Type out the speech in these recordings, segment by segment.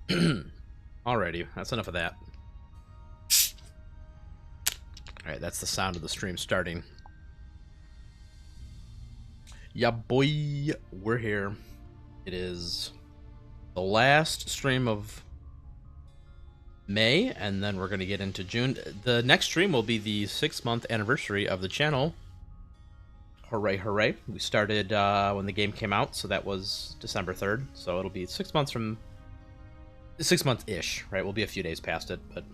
Alrighty, that's enough of that. Alright, that's the sound of the stream starting. Yeah, boy, we're here. It is the last stream of May, and then we're going to get into June. The next stream will be the 6-month anniversary of the channel. Hooray, hooray. We started when the game came out, so that was December 3rd. So it'll be 6 months from... 6 months-ish, right? We'll be a few days past it, but...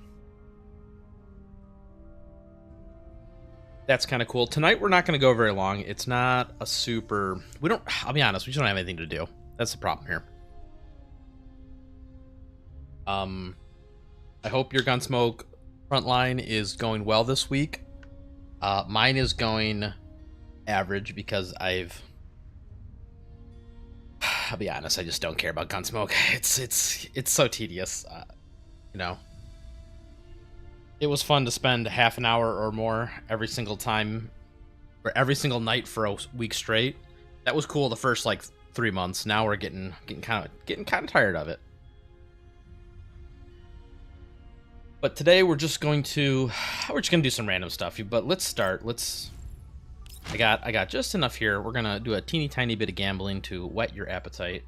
That's kind of cool. Tonight, we're not going to go very long. It's not a super... We don't... I'll be honest, we just don't have anything to do. That's the problem here. I hope your Gunsmoke Frontline is going well this week. Mine is going average because I'll be honest, I just don't care about Gunsmoke. It's so tedious, you know. It was fun to spend half an hour or more every single time, or every single night for a week straight. That was cool the first like 3 months. Now we're getting kind of tired of it. But today we're just going to do some random stuff. But let's start. I got just enough here. We're gonna do a teeny tiny bit of gambling to whet your appetite.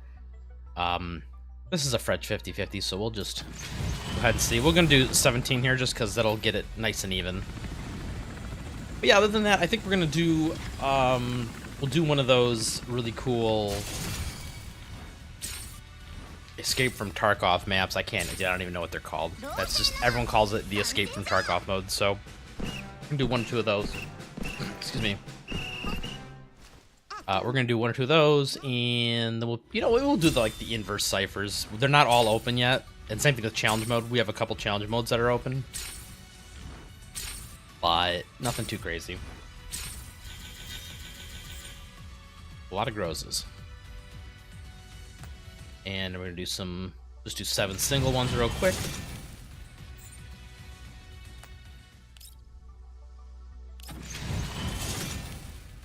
This is a French 50-50, so we'll just go ahead and see. We're gonna do 17 here just because that'll get it nice and even. But yeah, other than that, I think we're gonna do we'll do one of those really cool Escape from Tarkov maps. I don't even know what they're called. That's just, everyone calls it the Escape from Tarkov mode, so we can do 1 or 2 of those. Excuse me. We're gonna do 1 or 2 of those, and then we'll do the inverse ciphers. They're not all open yet, and same thing with challenge mode. We have a couple challenge modes that are open, but nothing too crazy. A lot of grosses. And we're gonna do just do 7 single ones real quick.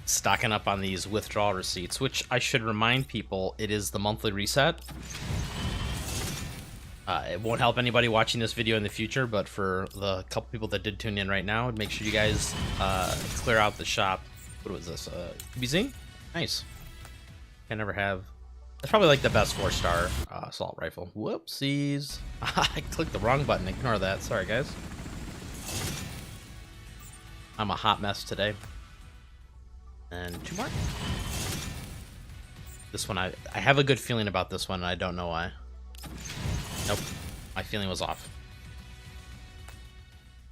Stocking up on these withdrawal receipts, which I should remind people, it is the monthly reset. It won't help anybody watching this video in the future, but for the couple people that did tune in right now, make sure you guys clear out the shop. What was this? QBZ? Nice. I never have. That's probably like the best 4-star assault rifle. Whoopsies. I clicked the wrong button. Ignore that. Sorry, guys. I'm a hot mess today. And 2 more. This one, I have a good feeling about this one, and I don't know why. Nope. My feeling was off.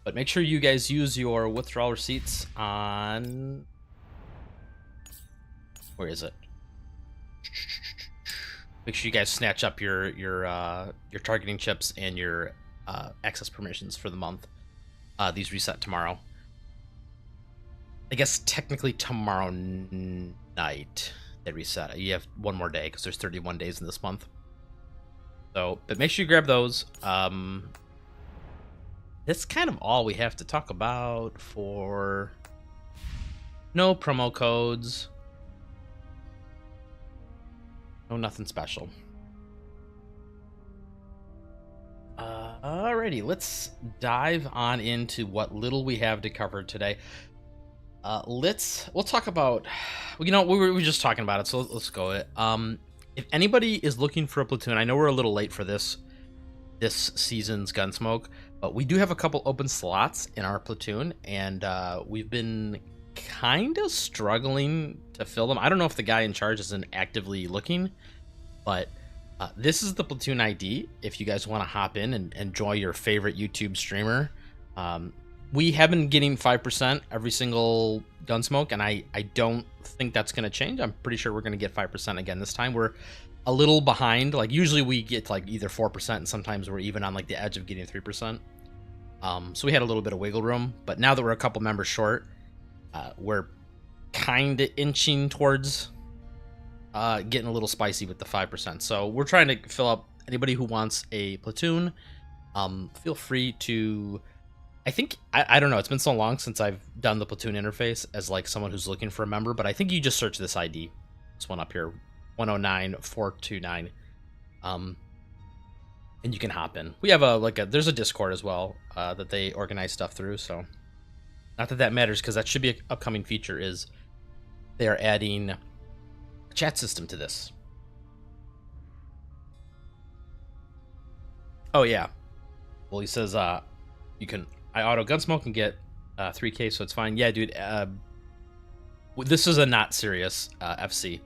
But make sure you guys use your withdrawal receipts on... Where is it? Make sure you guys snatch up your targeting chips and your access permissions for the month. These reset tomorrow. I guess technically tomorrow night they reset. You have 1 more day because there's 31 days in this month. So, but make sure you grab those. That's kind of all we have to talk about for no promo codes. No, nothing special. Alrighty, let's dive on into what little we have to cover today. We'll talk about, we were just talking about it, so let's go it. If anybody is looking for a platoon, I know we're a little late for this season's Gunsmoke, but we do have a couple open slots in our platoon, and we've been kind of struggling to fill them. I don't know if the guy in charge isn't actively looking, but this is the platoon ID if you guys want to hop in and enjoy your favorite YouTube streamer. We have been getting 5% every single Gunsmoke, and I don't think that's going to change. I'm pretty sure we're going to get 5% again this time. We're a little behind. Like, usually we get like either 4%, and sometimes we're even on like the edge of getting 3%. So we had a little bit of wiggle room, but now that we're a couple members short, we're kind of inching towards getting a little spicy with the 5%. So we're trying to fill up anybody who wants a platoon. Feel free to... I don't know, it's been so long since I've done the platoon interface as like someone who's looking for a member, but I think you just search this ID. This one up here, 109429. and you can hop in. We have there's a Discord as well that they organize stuff through. So not that that matters, because that should be an upcoming feature. Is they are adding a chat system to this. Oh yeah. Well, he says you can I auto gunsmoke and get 3K, so it's fine. Yeah, dude. This is a not serious FC.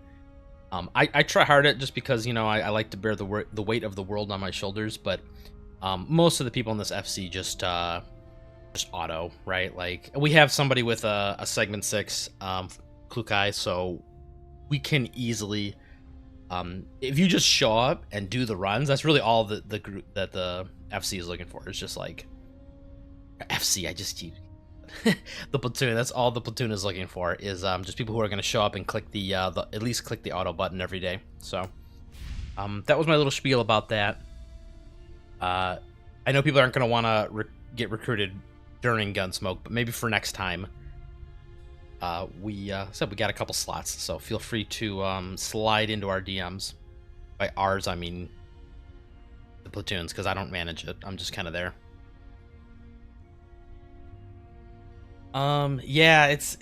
I try hard at it just because, you know, I like to bear the weight of the world on my shoulders, but most of the people in this FC just auto, right? Like, we have somebody with a segment 6 Klukai, so we can easily if you just show up and do the runs, that's really all the group that the FC is looking for. It's just like FC. I just keep the platoon. That's all the platoon is looking for, is just people who are going to show up and click the at least click the auto button every day. So that was my little spiel about that. I know people aren't going to want to get recruited during Gunsmoke, but maybe for next time. We said we got a couple slots, so feel free to slide into our DMs. By ours, I mean the platoons, because I don't manage it. I'm just kind of there. Yeah, it's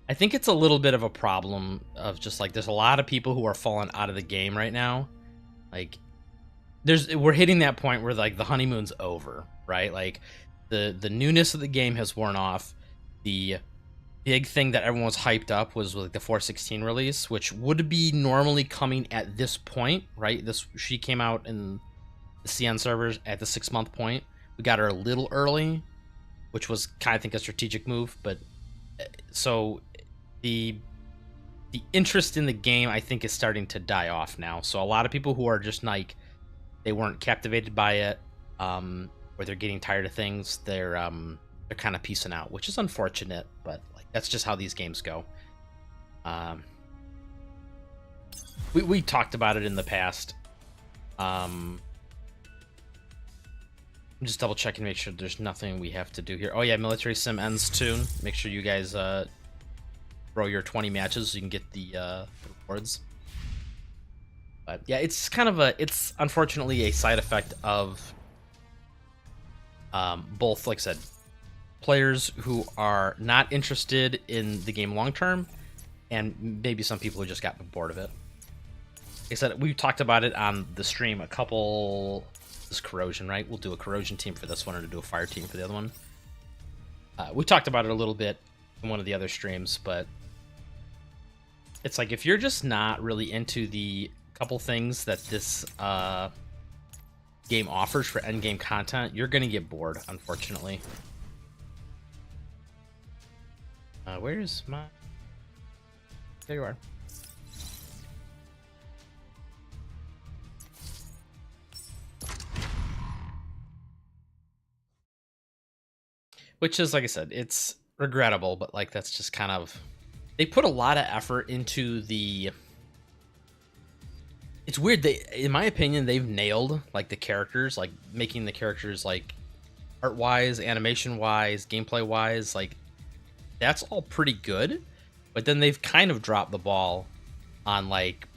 I think it's a little bit of a problem of just like there's a lot of people who are falling out of the game right now. Like we're hitting that point where like the honeymoon's over, right? Like the newness of the game has worn off. The big thing that everyone was hyped up was like the 4.16 release, which would be normally coming at this point, right? She came out in the CN servers at the 6-month point. We got her a little early, which was kind of, I think, a strategic move. But so the interest in the game, I think, is starting to die off now. So a lot of people who are just like, they weren't captivated by it, or they're getting tired of things, they're kind of piecing out, which is unfortunate, but like that's just how these games go. We talked about it in the past. I'm just double checking to make sure there's nothing we have to do here. Oh yeah, military sim ends soon. Make sure you guys throw your 20 matches so you can get the rewards. But yeah, it's kind of it's unfortunately a side effect of both, like I said, players who are not interested in the game long term, and maybe some people who just got bored of it. Like I said, we talked about it on the stream a couple. This corrosion, right? We'll do a corrosion team for this one, or to do a fire team for the other one. We talked about it a little bit in one of the other streams, but it's like if you're just not really into the couple things that this game offers for endgame content, you're gonna get bored, unfortunately. Where's my... There you are. Which is, like I said, it's regrettable, but like that's just kind of... They put a lot of effort into the... It's weird, in my opinion, they've nailed like the characters, like making the characters like art-wise, animation-wise, gameplay-wise, like that's all pretty good, but then they've kind of dropped the ball on like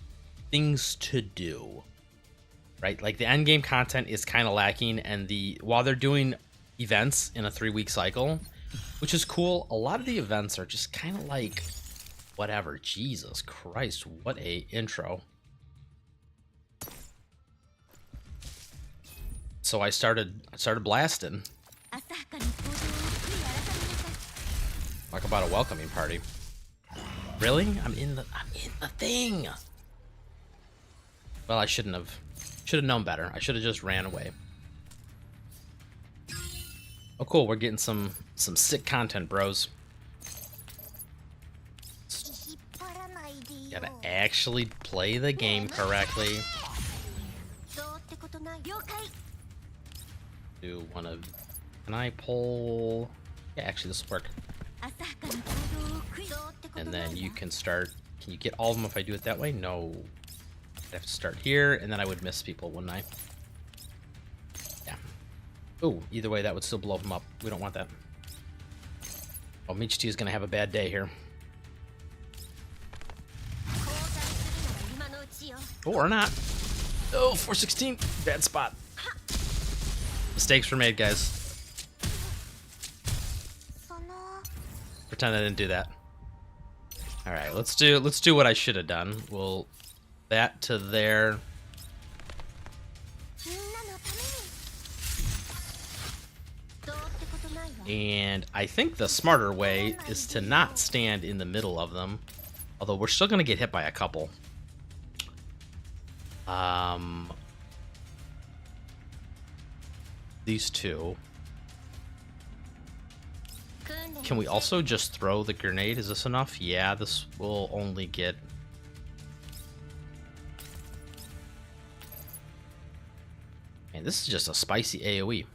things to do, right? Like the end game content is kind of lacking, and while they're doing events in a 3-week cycle, which is cool, a lot of the events are just kind of like whatever. Jesus Christ, what a intro. So I started blasting. Talk about a welcoming party. Really? I'm in the thing. Well, I should have known better. I should have just ran away. Oh cool, we're getting some sick content, bros. Gotta actually play the game correctly. Do one of... Can I pull... Yeah, actually this will work. And then you can start... Can you get all of them if I do it that way? No. I'd have to start here, and then I would miss people, wouldn't I? Yeah. Oh, either way, that would still blow them up. We don't want that. Oh, Michiti is going to have a bad day here. Oh, or not. Oh, 416. Bad spot. Mistakes were made, guys. Pretend I didn't do that. All right, let's do what I should have done. We'll that to there. And I think the smarter way is to not stand in the middle of them. Although we're still going to get hit by a couple. These two. Can we also just throw the grenade? Is this enough? Yeah, this will only get... Man, this is just a spicy AoE.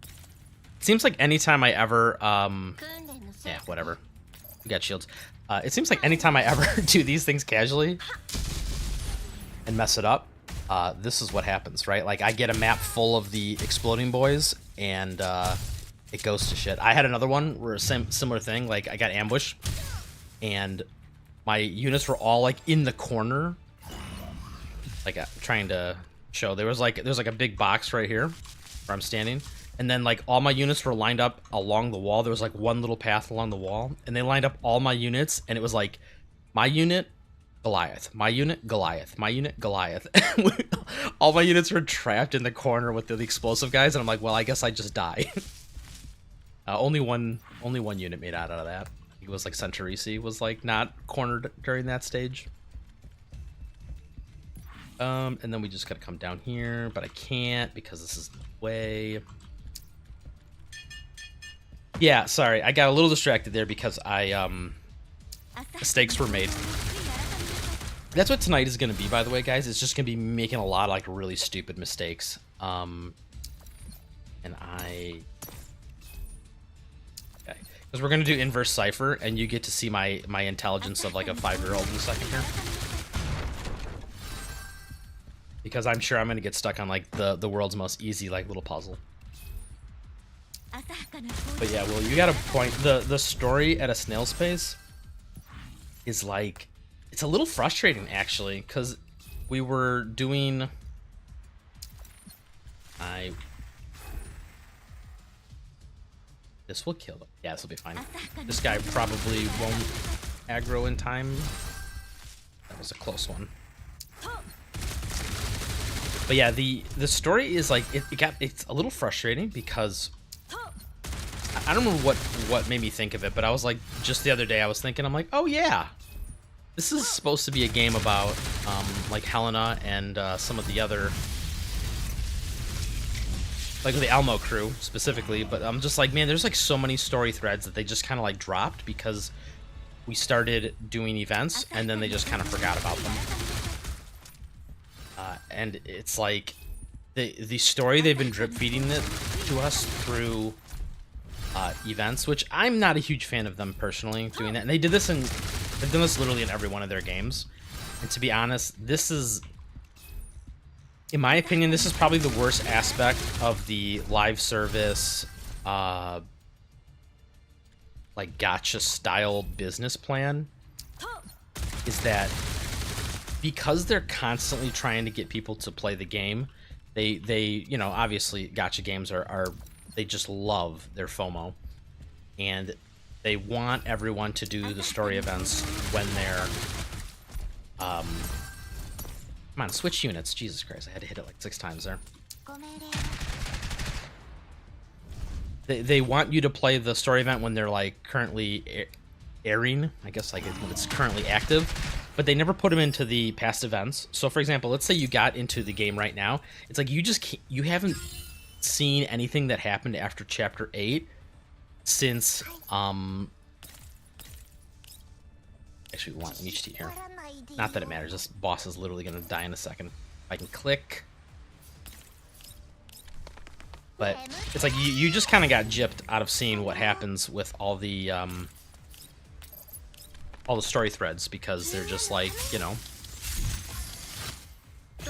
It seems like anytime I ever... yeah, whatever. We got shields. It seems like anytime I ever do these things casually and mess it up, this is what happens, right? Like, I get a map full of the exploding boys, and it goes to shit. I had another one where similar thing. Like, I got ambushed, and my units were all like in the corner, like trying to show. There's like a big box right here where I'm standing, and then like all my units were lined up along the wall. There was like one little path along the wall, and they lined up all my units, and it was like my unit, Goliath, my unit, Goliath, my unit, Goliath. All my units were trapped in the corner with the explosive guys, and I'm like, well, I guess I just die. Only one unit made out of that. I think it was like Centurisi was like not cornered during that stage. And then we just gotta come down here, but I can't because this is the way. Yeah, sorry, I got a little distracted there because mistakes were made. That's what tonight is gonna be, by the way, guys. It's just gonna be making a lot of like really stupid mistakes. And because we're gonna do inverse cipher, and you get to see my intelligence of like a 5-year-old in a second here. Because I'm sure I'm gonna get stuck on like the world's most easy like little puzzle. But yeah, well, you got a point. The story at a snail's pace is like, it's a little frustrating actually, because we were doing this will kill them. Yeah, this will be fine. This guy probably won't aggro in time. That was a close one. But yeah, the story is like it's a little frustrating because I don't remember what made me think of it, but I was like, just the other day I was thinking, I'm like, oh yeah, this is supposed to be a game about like Helena and some of the other, like the Elmo crew specifically. But I'm just like, man, there's like so many story threads that they just kind of like dropped because we started doing events and then they just kind of forgot about them. And it's like the story they've been drip feeding it to us through events, which I'm not a huge fan of them personally doing that. And they've done this literally in every one of their games. And to be honest, this is, in my opinion, this is probably the worst aspect of the live service, like gacha style business plan, is that because they're constantly trying to get people to play the game, they you know, obviously gacha games are they just love their FOMO, and they want everyone to do the story events when they're come on, switch units. Jesus Christ, I had to hit it like 6 times there. They want you to play the story event when they're like currently airing, I guess, like when it's currently active, but they never put them into the past events. So for example, let's say you got into the game right now, it's like you haven't seen anything that happened after chapter 8 since actually we want an HT here. Not that it matters, this boss is literally gonna die in a second. If I can click. But it's like you just kind of got gypped out of seeing what happens with all the story threads, because they're just like, you know,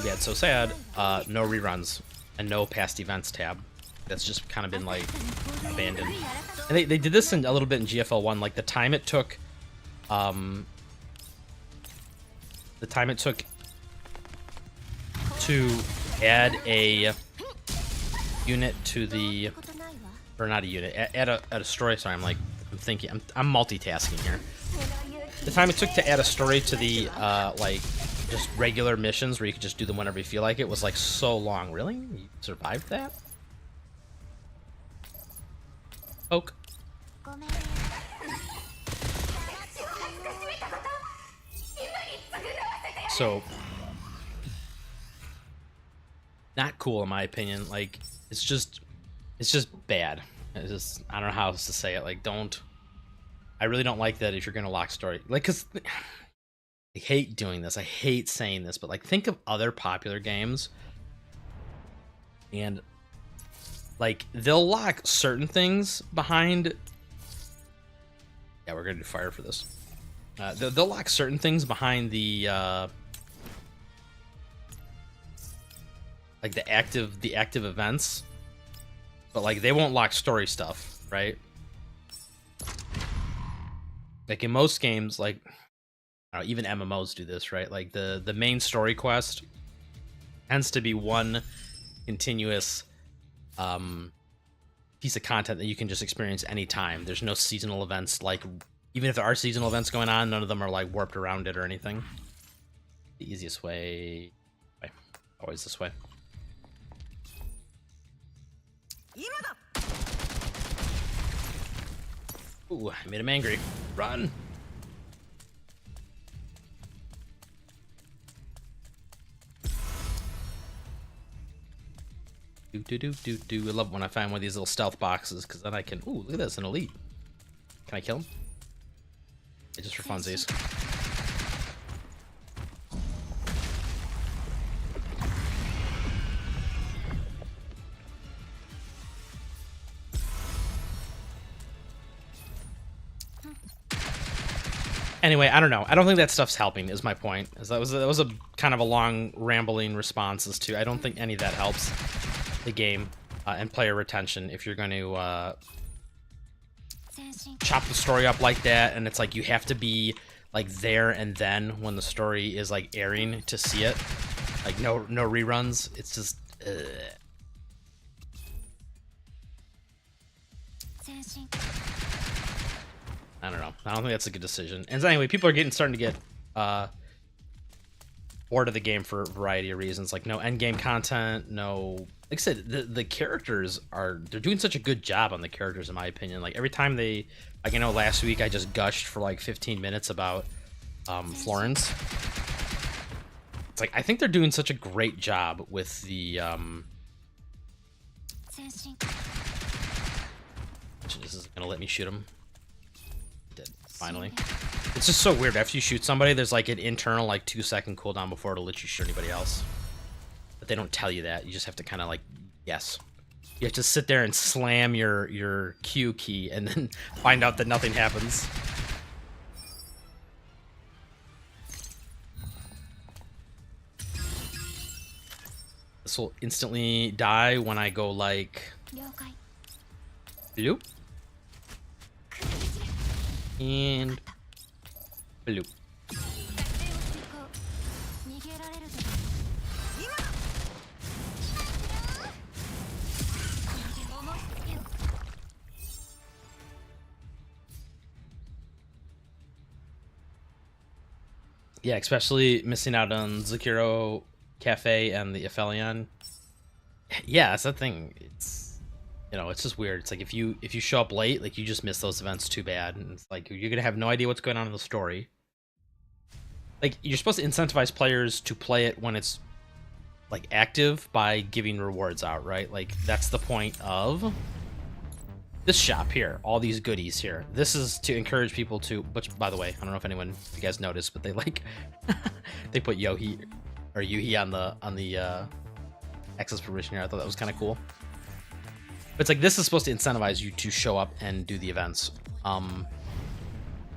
yeah, it's so sad. No reruns and no past events tab. That's just kind of been like abandoned. And they did this in a little bit in GFL1, like the time it took to add a unit to the, or not a unit, add a story. Sorry, I'm multitasking here. The time it took to add a story to the like just regular missions where you could just do them whenever you feel like it was like so long. Really? You survived that? Poke. So not cool in my opinion. Like it's just bad. I don't know how else to say it. Like I really don't like that if you're gonna lock story. Like, cause I hate doing this. I hate saying this, but like think of other popular games and like they'll lock certain things behind. Yeah, we're gonna do fire for this. They'll lock certain things behind the like the active events, but like they won't lock story stuff, right? Like in most games, like I don't know, even MMOs do this, right? Like the main story quest tends to be one continuous piece of content that you can just experience anytime. There's no seasonal events. Like even if there are seasonal events going on, none of them are like warped around it or anything. The easiest way, always this way. Ooh, I made him angry. Run. Do. I love when I find one of these little stealth boxes, because then I can. Ooh, look at this, an elite. Can I kill him? Yeah, just for funsies. Anyway, I don't know. I don't think that stuff's helping. Is my point. That was a kind of a long, rambling response as to. I don't think any of that helps the game and player retention if you're going to chop the story up like that, and it's like you have to be like there and then when the story is like airing to see it. Like no reruns. It's just. I don't know. I don't think that's a good decision. And anyway, people are starting to get bored of the game for a variety of reasons. Like no end game content, no. Like I said, the characters they're doing such a good job on the characters in my opinion. Like every time like last week I just gushed for like 15 minutes about Florence. It's like I think they're doing such a great job with the This is gonna let me shoot him. Finally. It's just so weird. After you shoot somebody, there's like an internal like 2-second cooldown before it'll let you shoot anybody else. But they don't tell you that. You just have to kind of like guess. You have to sit there and slam your Q key and then find out that nothing happens. This will instantly die when I go like bloop. And bloop. Yeah, especially missing out on Zakiro Cafe and the Exilium. Yeah, that's the thing. It's it's just weird. It's like if you show up late, like you just miss those events too bad, and it's like you're gonna have no idea what's going on in the story. Like you're supposed to incentivize players to play it when it's like active by giving rewards out, right? Like that's the point of this shop here, all these goodies here. This is to encourage people to, which by the way, I don't know if if you guys noticed, but they like they put Yohi or Yuhi on the access permission here. I thought that was kind of cool. But it's like this is supposed to incentivize you to show up and do the events.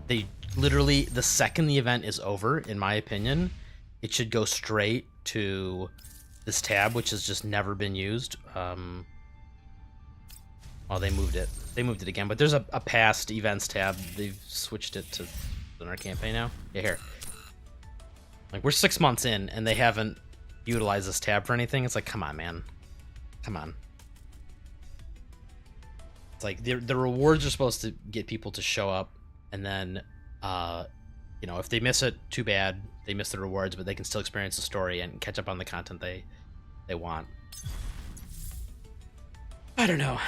They literally, the second the event is over, in my opinion, it should go straight to this tab, which has just never been used. Oh, they moved it. They moved it again, but there's a past events tab. They've switched it to our campaign now. Yeah, here. Like we're 6 months in, and they haven't utilize this tab for anything. It's like, come on, man. Come on. It's like the rewards are supposed to get people to show up, and then, you know, if they miss it, too bad. They miss the rewards, but they can still experience the story and catch up on the content they want. I don't know.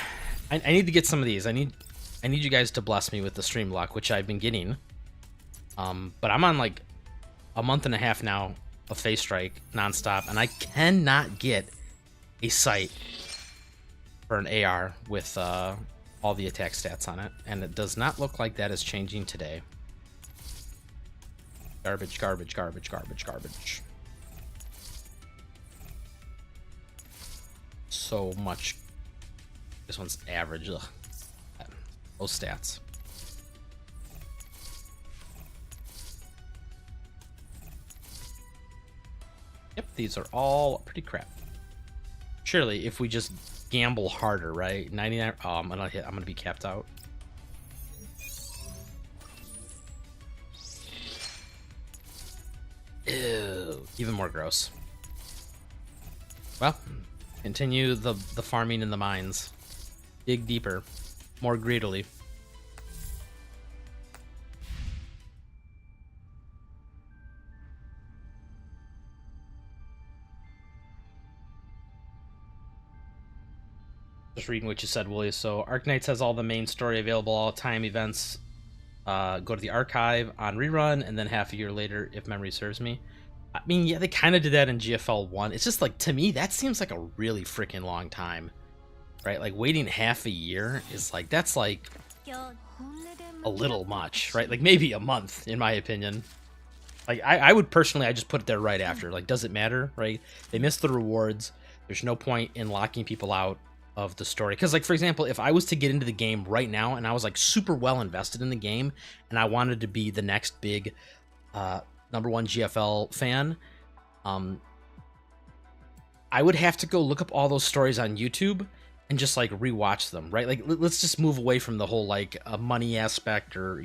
I need to get some of these. I need you guys to bless me with the stream luck, which I've been getting. But I'm on like a month and a half now of Face Strike nonstop, and I cannot get a sight for an AR with all the attack stats on it, and it does not look like that is changing today. Garbage, garbage, garbage, garbage, garbage. So much. This one's average. Ugh. Those stats. Yep, these are all pretty crap. Surely, if we just gamble harder, right? 99. Oh, I'm gonna be capped out. Ew, even more gross. Well, continue the farming in the mines. Dig deeper, more greedily. Just reading what you said, Willie. So Arknights has all the main story available all the time. Events go to the archive on rerun, and then half a year later, if memory serves me. I mean, yeah, they kind of did that in GFL1. It's just like, to me, that seems like a really freaking long time, right? Like waiting half a year is like, that's like a little much, right? Like maybe a month, in my opinion. Like I would personally, I just put it there right after. Like, does it matter, right? They missed the rewards. There's no point in locking people out of the story. Because, like, for example, if I was to get into the game right now and I was like super well invested in the game and I wanted to be the next big #1 GFL fan, I would have to go look up all those stories on YouTube and just like rewatch them, right? Like, let's just move away from the whole like money aspect, or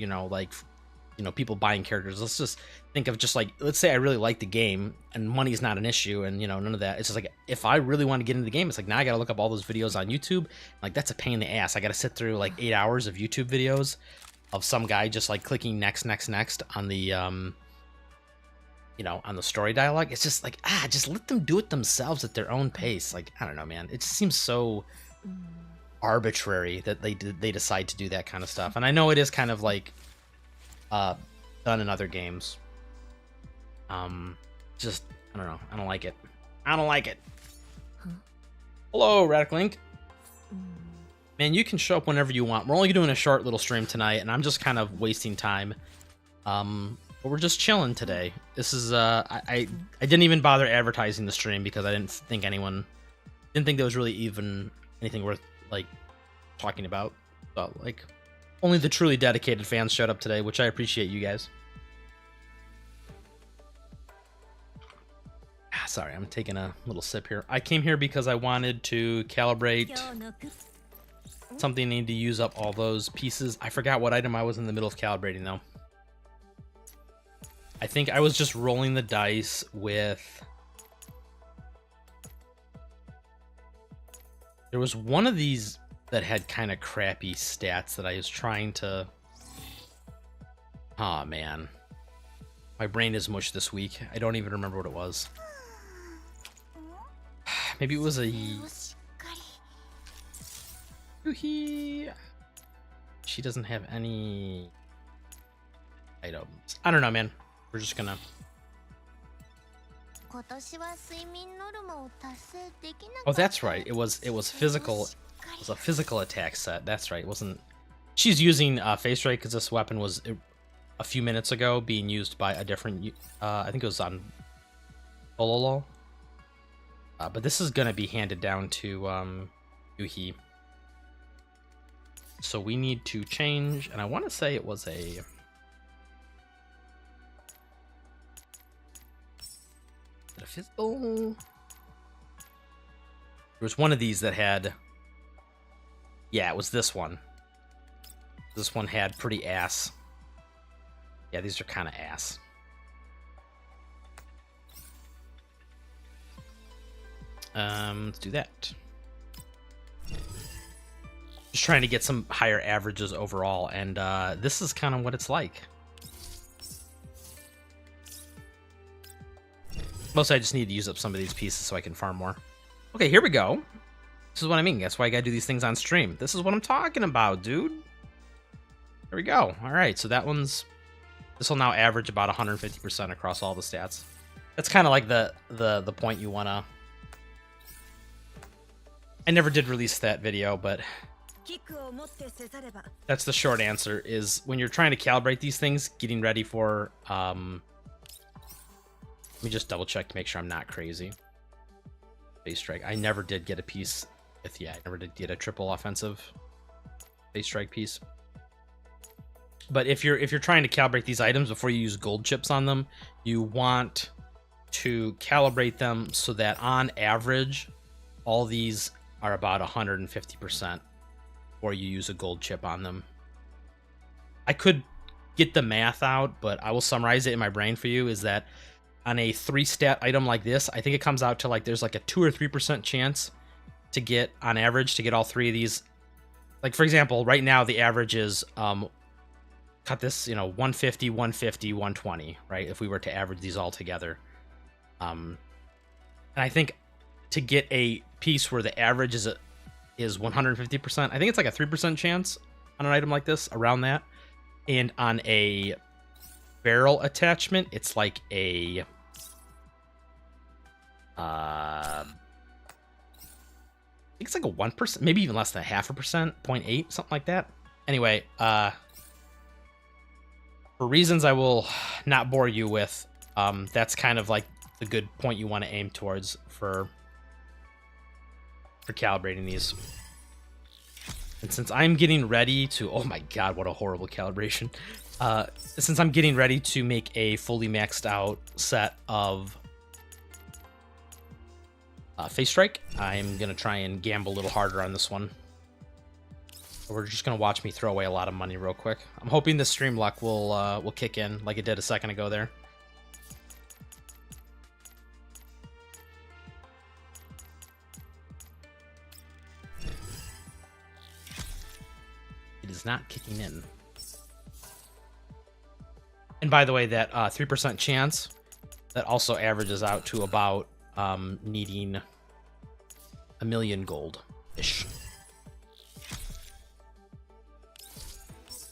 people buying characters. Let's just think of just like, let's say I really like the game and money's not an issue, and none of that. It's just like, if I really want to get into the game, it's like, now I gotta look up all those videos on YouTube. Like, that's a pain in the ass. I gotta sit through like 8 hours of YouTube videos of some guy just like clicking next on the on the story dialogue. It's just like, just let them do it themselves at their own pace. Like, I don't know, man. It just seems so arbitrary that they decide to do that kind of stuff. And I know it is kind of like done in other games. Just, I don't know. I don't like it. I don't like it. Hello, Radic Link. Man, you can show up whenever you want. We're only doing a short little stream tonight, and I'm just kind of wasting time. But we're just chilling today. This is I didn't even bother advertising the stream because I didn't think there was really even anything worth like talking about. So like, only the truly dedicated fans showed up today, which I appreciate, you guys. Sorry, I'm taking a little sip here. I came here because I wanted to calibrate something. I need to use up all those pieces. I forgot what item I was in the middle of calibrating though. I think I was just rolling the dice with... There was one of these that had kind of crappy stats that I was trying to... Oh, man. My brain is mush this week. I don't even remember what it was. Maybe it was a... She doesn't have any items. I don't know, man. We're just gonna... Oh, that's right. It was physical. It was a physical attack set. That's right. It wasn't... She's using Face Strike because this weapon was a few minutes ago being used by a different... I think it was on Ololo. But this is gonna be handed down to Yuhi. So we need to change, and I want to say it was a... A physical? There was one of these that had... Yeah, it was this one. This one had pretty ass. Yeah, these are kind of ass. Let's do that. Just trying to get some higher averages overall, and this is kind of what it's like. Mostly I just need to use up some of these pieces so I can farm more. Okay, here we go. This is what I mean. That's why I gotta do these things on stream. This is what I'm talking about, dude. There we go. All right, so that one's... This will now average about 150% across all the stats. That's kind of like the point you want to... I never did release that video, but... That's the short answer, is when you're trying to calibrate these things, getting ready for... Let me just double check to make sure I'm not crazy. Base strike. I never did get a piece with, yeah, I never did get a triple offensive base strike piece. But if you're trying to calibrate these items before you use gold chips on them, you want to calibrate them so that on average, all these are about 150% before you use a gold chip on them. I could get the math out, but I will summarize it in my brain for you, is that on a 3-stat item like this, I think it comes out to like there's like a 2 or 3% chance to get, on average, to get all 3 of these. Like, for example, right now the average is, cut this, 150, 150, 120, right? If we were to average these all together. And I think to get a piece where the average is 150%, I think it's like a 3% chance on an item like this, around that. And on a barrel attachment, it's like a I think it's like a 1%, maybe even less than 0.5%, 0.8, something like that. Anyway, for reasons I will not bore you with, that's kind of like the good point you want to aim towards for calibrating these. And since I'm getting ready to, oh my god, what a horrible calibration. Since I'm getting ready to make a fully maxed out set of Face Strike, I'm going to try and gamble a little harder on this one. We're just going to watch me throw away a lot of money real quick. I'm hoping the stream luck will kick in like it did a second ago there. It is not kicking in. And by the way, that 3% chance, that also averages out to about needing 1 million gold-ish.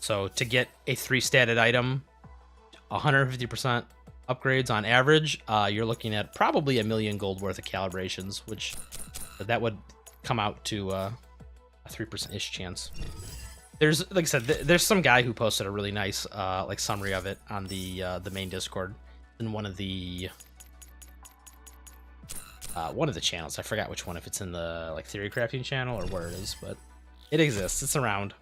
So to get a 3-statted item, 150% upgrades on average, you're looking at probably 1 million gold worth of calibrations, which that would come out to a 3%-ish chance. There's, like I said, there's some guy who posted a really nice like summary of it on the main Discord in one of the channels. I forgot which one, if it's in the like theory crafting channel or where it is, but it exists. It's around.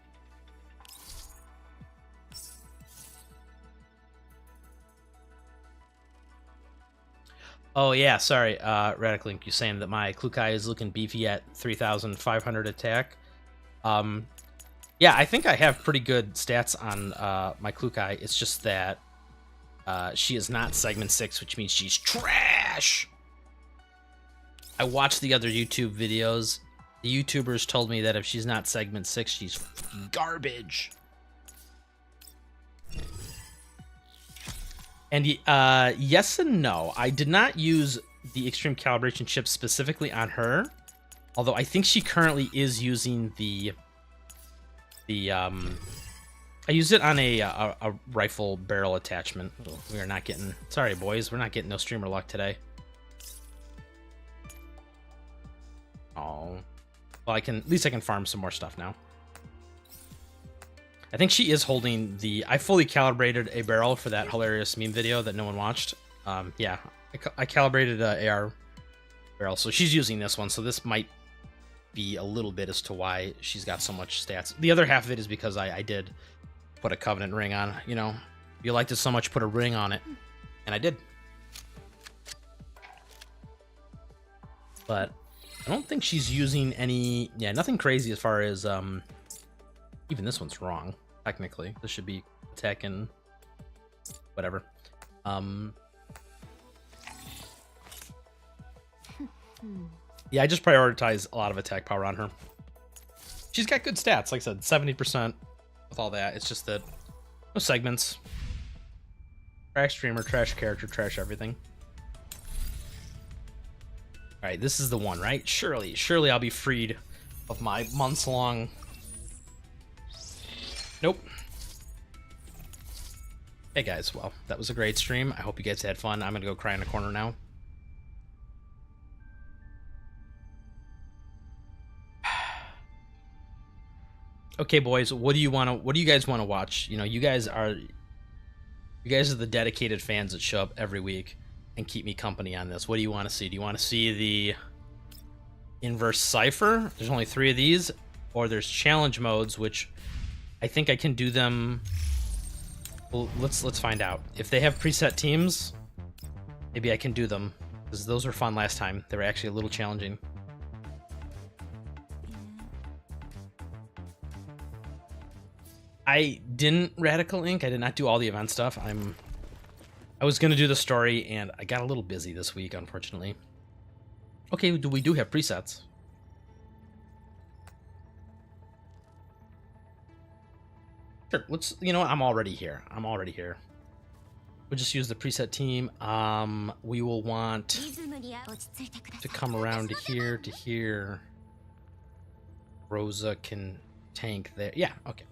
Oh yeah, sorry, Radical Link, you saying that my Klukai is looking beefy at 3,500 attack. Yeah, I think I have pretty good stats on my Klukai. It's just that she is not segment 6, which means she's trash. I watched the other YouTube videos. The YouTubers told me that if she's not segment 6, she's garbage. And yes and no. I did not use the extreme calibration chip specifically on her, although I think she currently is using the I used it on a rifle barrel attachment. Oh, we are not getting, sorry boys, we're not getting no streamer luck today. Oh, well, at least I can farm some more stuff now. I think she is holding I fully calibrated a barrel for that hilarious meme video that no one watched. Yeah, I calibrated a AR barrel, so she's using this one, so this might be a little bit as to why she's got so much stats. The other half of it is because I did put a Covenant ring on. You know, you liked it so much, put a ring on it, and I did. But I don't think she's using any, yeah, nothing crazy as far as even this one's wrong technically. This should be attack and whatever. Yeah, I just prioritize a lot of attack power on her. She's got good stats, like I said, 70% with all that. It's just that no segments. Trash streamer, trash character, trash everything. All right, this is the one, right? Surely I'll be freed of my months-long... Nope. Hey guys, well, that was a great stream. I hope you guys had fun. I'm gonna go cry in a corner now. Okay, boys, what do you guys want to watch? You know, you guys are the dedicated fans that show up every week and keep me company on this. What do you want to see? Do you want to see the inverse cipher? There's only 3 of these, or there's challenge modes, which I think I can do them. Well, let's find out. If they have preset teams, maybe I can do them, because those were fun last time. They were actually a little challenging. I didn't Radical Ink. I did not do all the event stuff. I was gonna do the story, and I got a little busy this week, unfortunately. Okay, we do have presets. Sure, let's, you know what, I'm already here. We'll just use the preset team. We will want to come around to here. Rosa can tank there. Yeah, okay.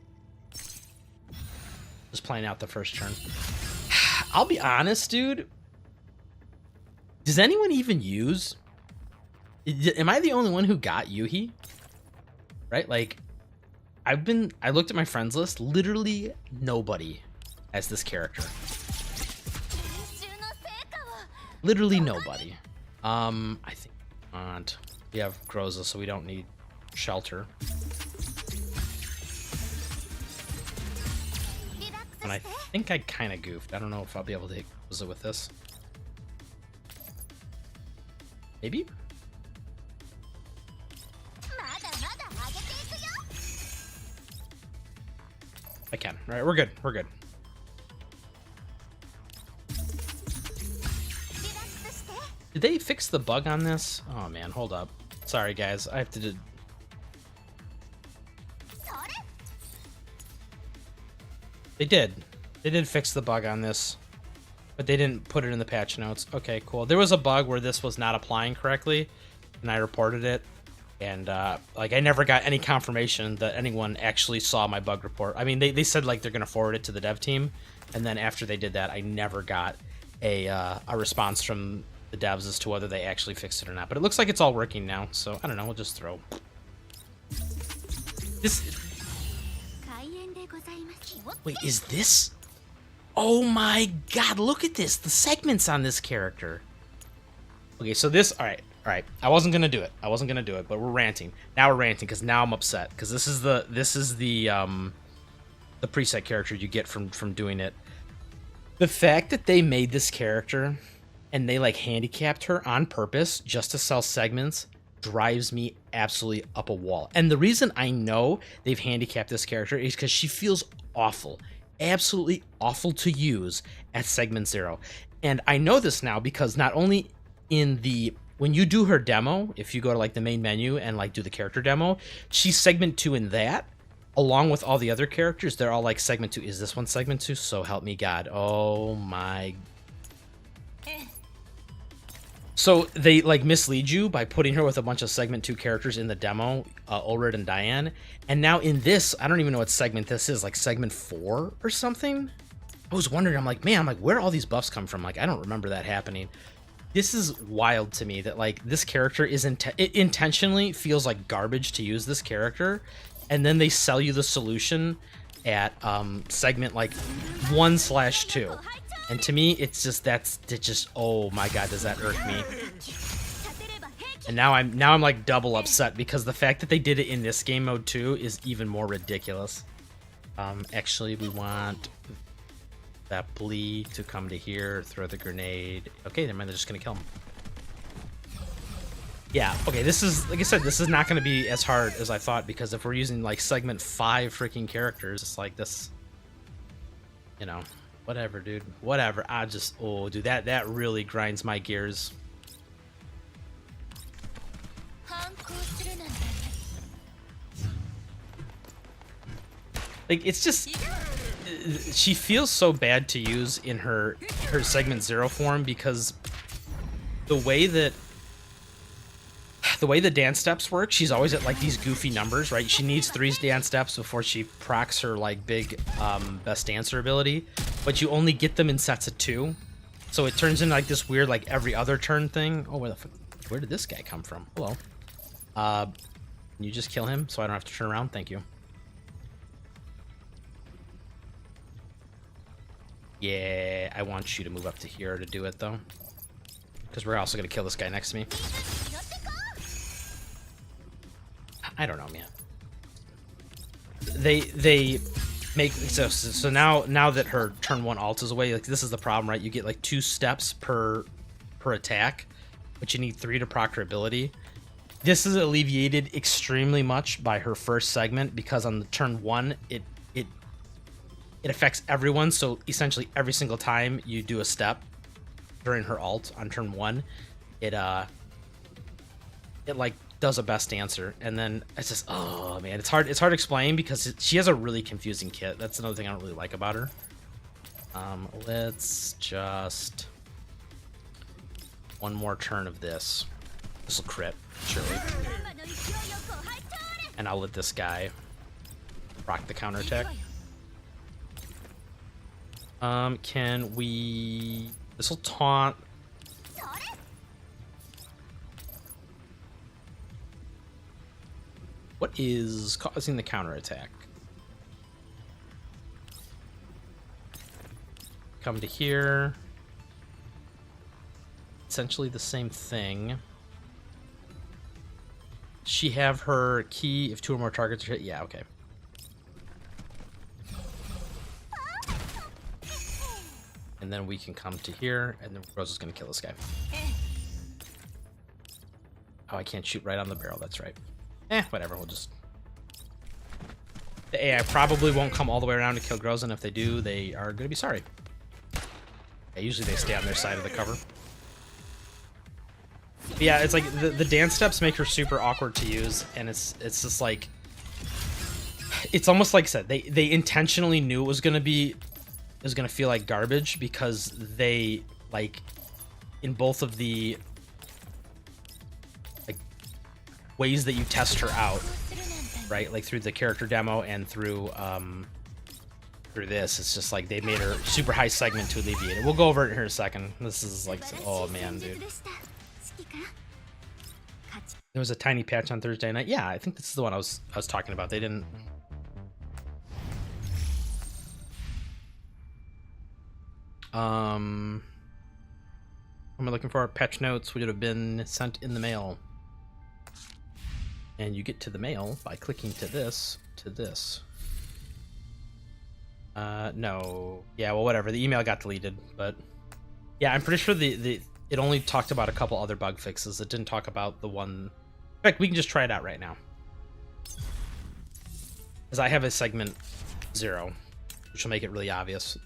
Just playing out the first turn. I'll be honest, dude. Does anyone even use... Am I the only one who got Yuhi? Right? Like, I looked at my friends list. Literally nobody has this character. Literally nobody. I think we have Groza, so we don't need shelter. And I think I kind of goofed. I don't know if I'll be able to hit Groza with this. Maybe? I can. All right, we're good. We're good. Did they fix the bug on this? Oh man, hold up. Sorry guys, I have to do... They did fix the bug on this, but they didn't put it in the patch notes. Okay, cool. There was a bug where this was not applying correctly, and I reported it, and like I never got any confirmation that anyone actually saw my bug report. I mean, they said like they're gonna forward it to the dev team, and then after they did that, I never got a response from the devs as to whether they actually fixed it or not. But it looks like it's all working now, so I don't know. We'll just throw this. Wait, is this? Oh my god, look at this. The segments on this character. Okay, so this, all right. I wasn't going to do it. But we're ranting. Now we're ranting because now I'm upset because this is the preset character you get from doing it. The fact that they made this character and they like handicapped her on purpose just to sell segments drives me absolutely up a wall. And the reason I know they've handicapped this character is because she feels awful, absolutely awful to use at segment 0. And I know this now because not only in the, when you do her demo, if you go to like the main menu and like do the character demo, she's segment 2 in that, along with all the other characters. They're all like segment 2. Is this one segment 2? So help me God. Oh my. So they like mislead you by putting her with a bunch of segment 2 characters in the demo, Ulrid and Diane. And now in this, I don't even know what segment this is, like segment 4 or something. I was wondering, I'm like, man, where all these buffs come from? Like, I don't remember that happening. This is wild to me that like this character is it intentionally feels like garbage to use this character. And then they sell you the solution at segment like 1/2. And to me, it's just, oh my god, does that irk me? And now I'm like double upset because the fact that they did it in this game mode too is even more ridiculous. Actually, we want that Blee to come to here, throw the grenade. Okay, never mind, they're just gonna kill him. Yeah, okay, this is, like I said, this is not gonna be as hard as I thought because if we're using like segment 5 freaking characters, it's like this, you know. Whatever, dude. Whatever. I just... Oh, dude, that really grinds my gears. Like, it's just, she feels so bad to use in her segment 0 form because the way the dance steps work, she's always at like these goofy numbers, right? She needs 3 dance steps before she procs her like big best dancer ability, but you only get them in sets of 2, so it turns into like this weird like every other turn thing. Oh, where did this guy come from? Hello. Can you just kill him so I don't have to turn around? Thank you. Yeah, I want you to move up to here to do it though, because we're also gonna kill this guy next to me. I don't know, man. They make so now that her turn 1 ult is away, like this is the problem, right? You get like 2 steps per attack, but you need 3 to proc her ability. This is alleviated extremely much by her first segment, because on the turn 1 it affects everyone. So essentially every single time you do a step during her ult on turn 1, it like does a best dancer, and then it's just, oh man, it's hard to explain because she has a really confusing kit. That's another thing I don't really like about her. Let's just one more turn of this. This will crit, surely. And I'll let this guy rock the counterattack. Can we... This will taunt. What is causing the counterattack? Come to here. Essentially the same thing. She have her key if 2 or more targets are hit? Yeah, okay. And then we can come to here, and then Rose is going to kill this guy. Oh, I can't shoot right on the barrel, that's right. Whatever, we'll just... The AI probably won't come all the way around to kill Groza, and if they do, they are going to be sorry. Yeah, usually they stay on their side of the cover. But yeah, it's like the dance steps make her super awkward to use, and it's just like... It's almost like I said, they intentionally knew it was going to feel like garbage, because they, like, in both of the like ways that you test her out, right, like through the character demo and through this, it's just like they made her super high segment to alleviate it. We'll go over it here in a second. This is like, oh man, dude. There was a tiny patch on Thursday night. Yeah, I think this is the one I was talking about. They didn't... What am I looking for? Patch notes would have been sent in the mail. And you get to the mail by clicking to this, no. Yeah, well, whatever. The email got deleted, but yeah, I'm pretty sure it only talked about a couple other bug fixes. It didn't talk about the one. In fact, we can just try it out right now. Because I have a segment 0, which will make it really obvious.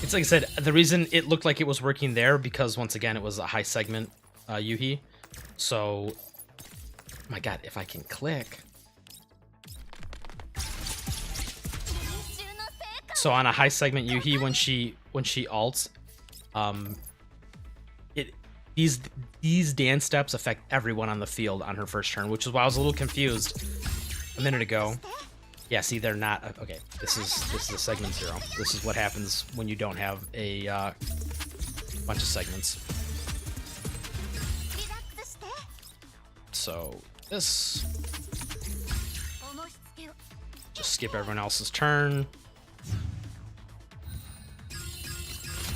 It's like I said, the reason it looked like it was working there, because once again, it was a high segment Yuhi. So, oh my god, if I can click. So on a high segment Yuhi, when she ults, these dance steps affect everyone on the field on her first turn, which is why I was a little confused a minute ago. Yeah, see, they're not... Okay, this is a segment 0. This is what happens when you don't have a bunch of segments. So, this... Just skip everyone else's turn.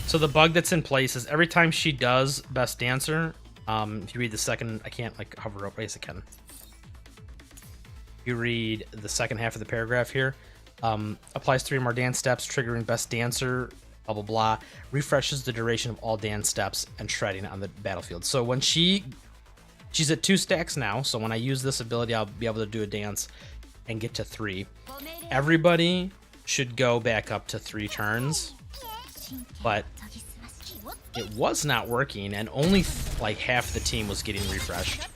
So the bug that's in place is every time she does Best Dancer, if you read the second... I can't, like, hover up. Yes, I can. You read the second half of the paragraph here. Applies 3 more dance steps, triggering Best Dancer, blah, blah, blah. Refreshes the duration of all dance steps and shredding on the battlefield. So when she's at 2 stacks now, so when I use this ability, I'll be able to do a dance and get to 3. Everybody should go back up to 3 turns. But it was not working, and only like half the team was getting refreshed.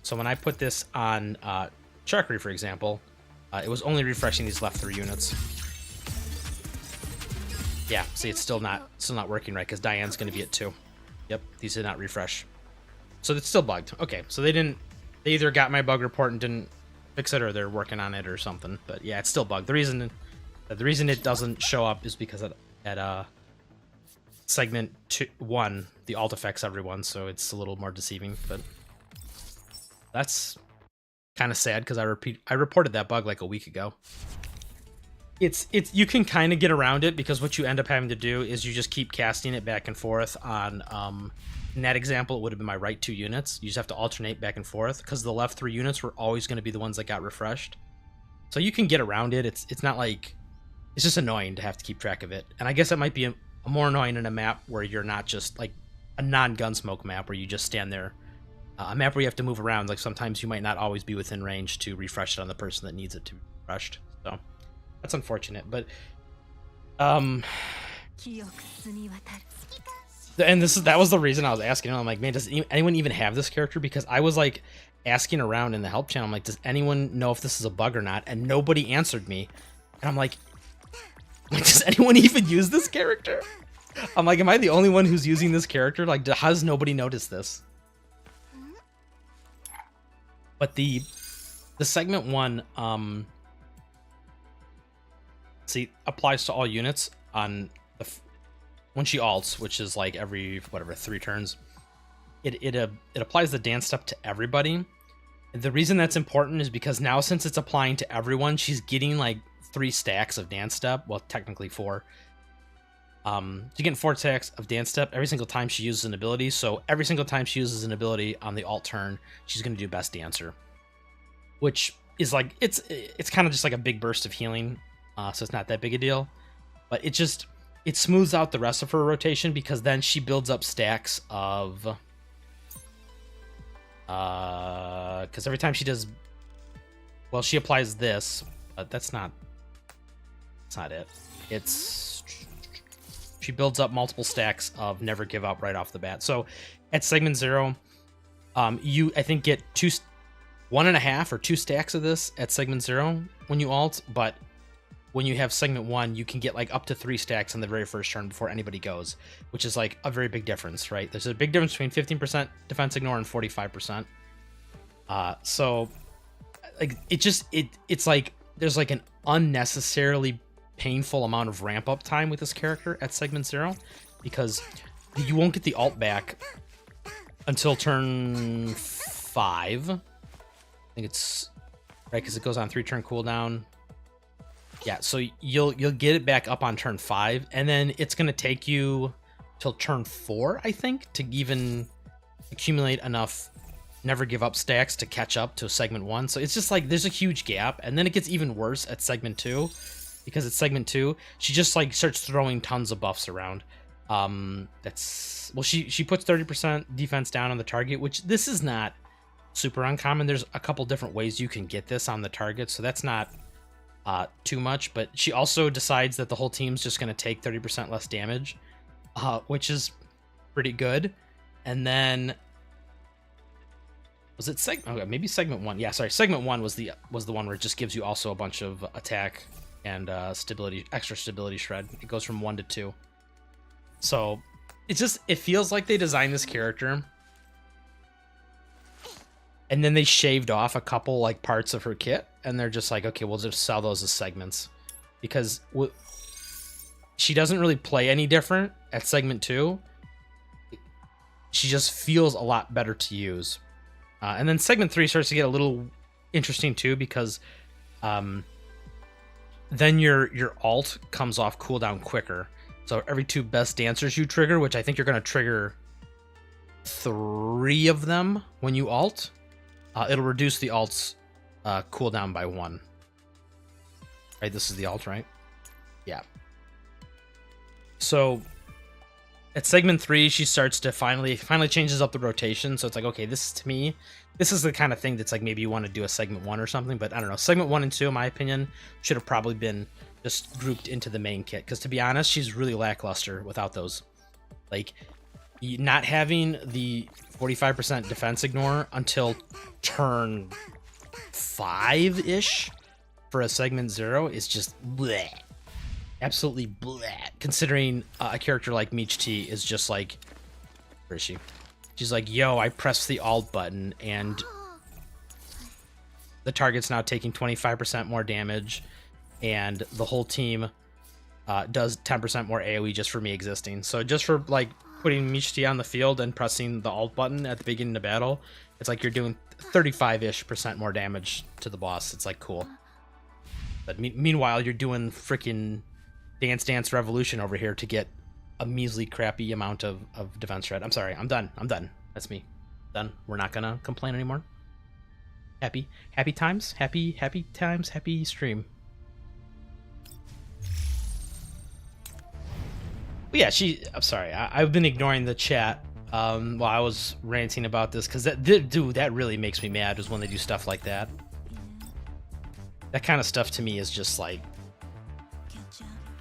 So when I put this on Charkery, for example, it was only refreshing these left 3 units. Yeah, see, it's still not working right, because Diane's going to be at 2. Yep, these did not refresh. So it's still bugged. Okay, so they either got my bug report and didn't fix it, or they're working on it or something. But yeah, it's still bugged. The reason it doesn't show up is because at segment 1, the alt affects everyone, so it's a little more deceiving. But that's kind of sad, because I reported that bug like a week ago. It's you can kind of get around it, because what you end up having to do is you just keep casting it back and forth on in that example, it would have been my right 2 units. You just have to alternate back and forth, because the left 3 units were always going to be the ones that got refreshed. So you can get around it. It's not like, it's just annoying to have to keep track of it. And I guess it might be a more annoying in a map where you're not just like a non-gunsmoke map where you just stand there. A map where you have to move around, like sometimes you might not always be within range to refresh it on the person that needs it to be refreshed. So that's unfortunate, but and that was the reason I was asking. I'm like, man, does anyone even have this character? Because I was like asking around in the help channel. I'm like, does anyone know if this is a bug or not? And nobody answered me. And I'm like, does anyone even use this character? I'm like, am I the only one who's using this character? Like, has nobody noticed this? But the segment 1, see, applies to all units on the when she alts, which is like every 3 turns. It applies the dance step to everybody. The reason that's important is because now, since it's applying to everyone, she's getting like 3 stacks of dance step. Well, technically 4. She's getting 4 stacks of dance step every single time she uses an ability. So every single time she uses an ability on the alt turn, she's going to do best dancer, which is like, it's kind of just like a big burst of healing. So it's not that big a deal, but it smooths out the rest of her rotation, because then she builds up stacks of because every time she does, well, she applies this, but that's not it. She builds up multiple stacks of Never Give Up right off the bat. So at segment 0, you, I think, get 1.5 or 2 stacks of this at segment 0 when you alt, but when you have segment 1, you can get like up to 3 stacks on the very first turn before anybody goes, which is like a very big difference, right? There's a big difference between 15% defense ignore and 45%. So like it's like there's like an unnecessarily painful amount of ramp up time with this character at segment 0, because you won't get the alt back until turn 5. I think it's right, because it goes on 3 turn cooldown. Yeah, so you'll get it back up on turn 5, and then it's gonna take you till turn 4, I think, to even accumulate enough Never Give Up stacks to catch up to segment 1. So it's just like there's a huge gap, and then it gets even worse at segment 2, because at segment 2 she just like starts throwing tons of buffs around. She puts 30% defense down on the target, which this is not super uncommon. There's a couple different ways you can get this on the target, so that's not too much. But she also decides that the whole team's just going to take 30% less damage, which is pretty good. And then was it maybe segment 1? Yeah, sorry, segment 1 was the one where it just gives you also a bunch of attack and extra stability shred. It goes from 1 to 2. So it feels like they designed this character and then they shaved off a couple like parts of her kit, and they're just like, okay, we'll just sell those as segments, because she doesn't really play any different at segment 2. She just feels a lot better to use. And then segment 3 starts to get a little interesting too, because then your alt comes off cooldown quicker. So every 2 best dancers you trigger, which I think you're going to trigger 3 of them when you alt, it'll reduce the alt's cooldown by 1. Right, this is the alt, right? Yeah. So at segment 3, she starts to finally changes up the rotation. So it's like, okay, this is the kind of thing that's like maybe you want to do a segment 1 or something, but I don't know. Segment 1 and 2, in my opinion, should have probably been just grouped into the main kit, because to be honest, she's really lackluster without those. Like, not having the 45% defense ignore until turn 5-ish for a segment 0 is just bleh. Absolutely bleh. Considering a character like Meech T is just like, where is she? She's like, yo, I pressed the alt button and the target's now taking 25% more damage, and the whole team does 10% more AoE just for me existing. So just for like putting Meech T on the field and pressing the alt button at the beginning of battle, it's like you're doing 35-ish% more damage to the boss. It's like cool. But meanwhile, you're doing freaking Dance Dance Revolution over here to get a measly crappy amount of defense shred. I'm sorry, I'm done. That's me. Done. We're not gonna complain anymore. Happy times, happy times, happy stream. But yeah, I'm sorry. I've been ignoring the chat while I was ranting about this, because that really makes me mad is when they do stuff like that. That kind of stuff to me is just like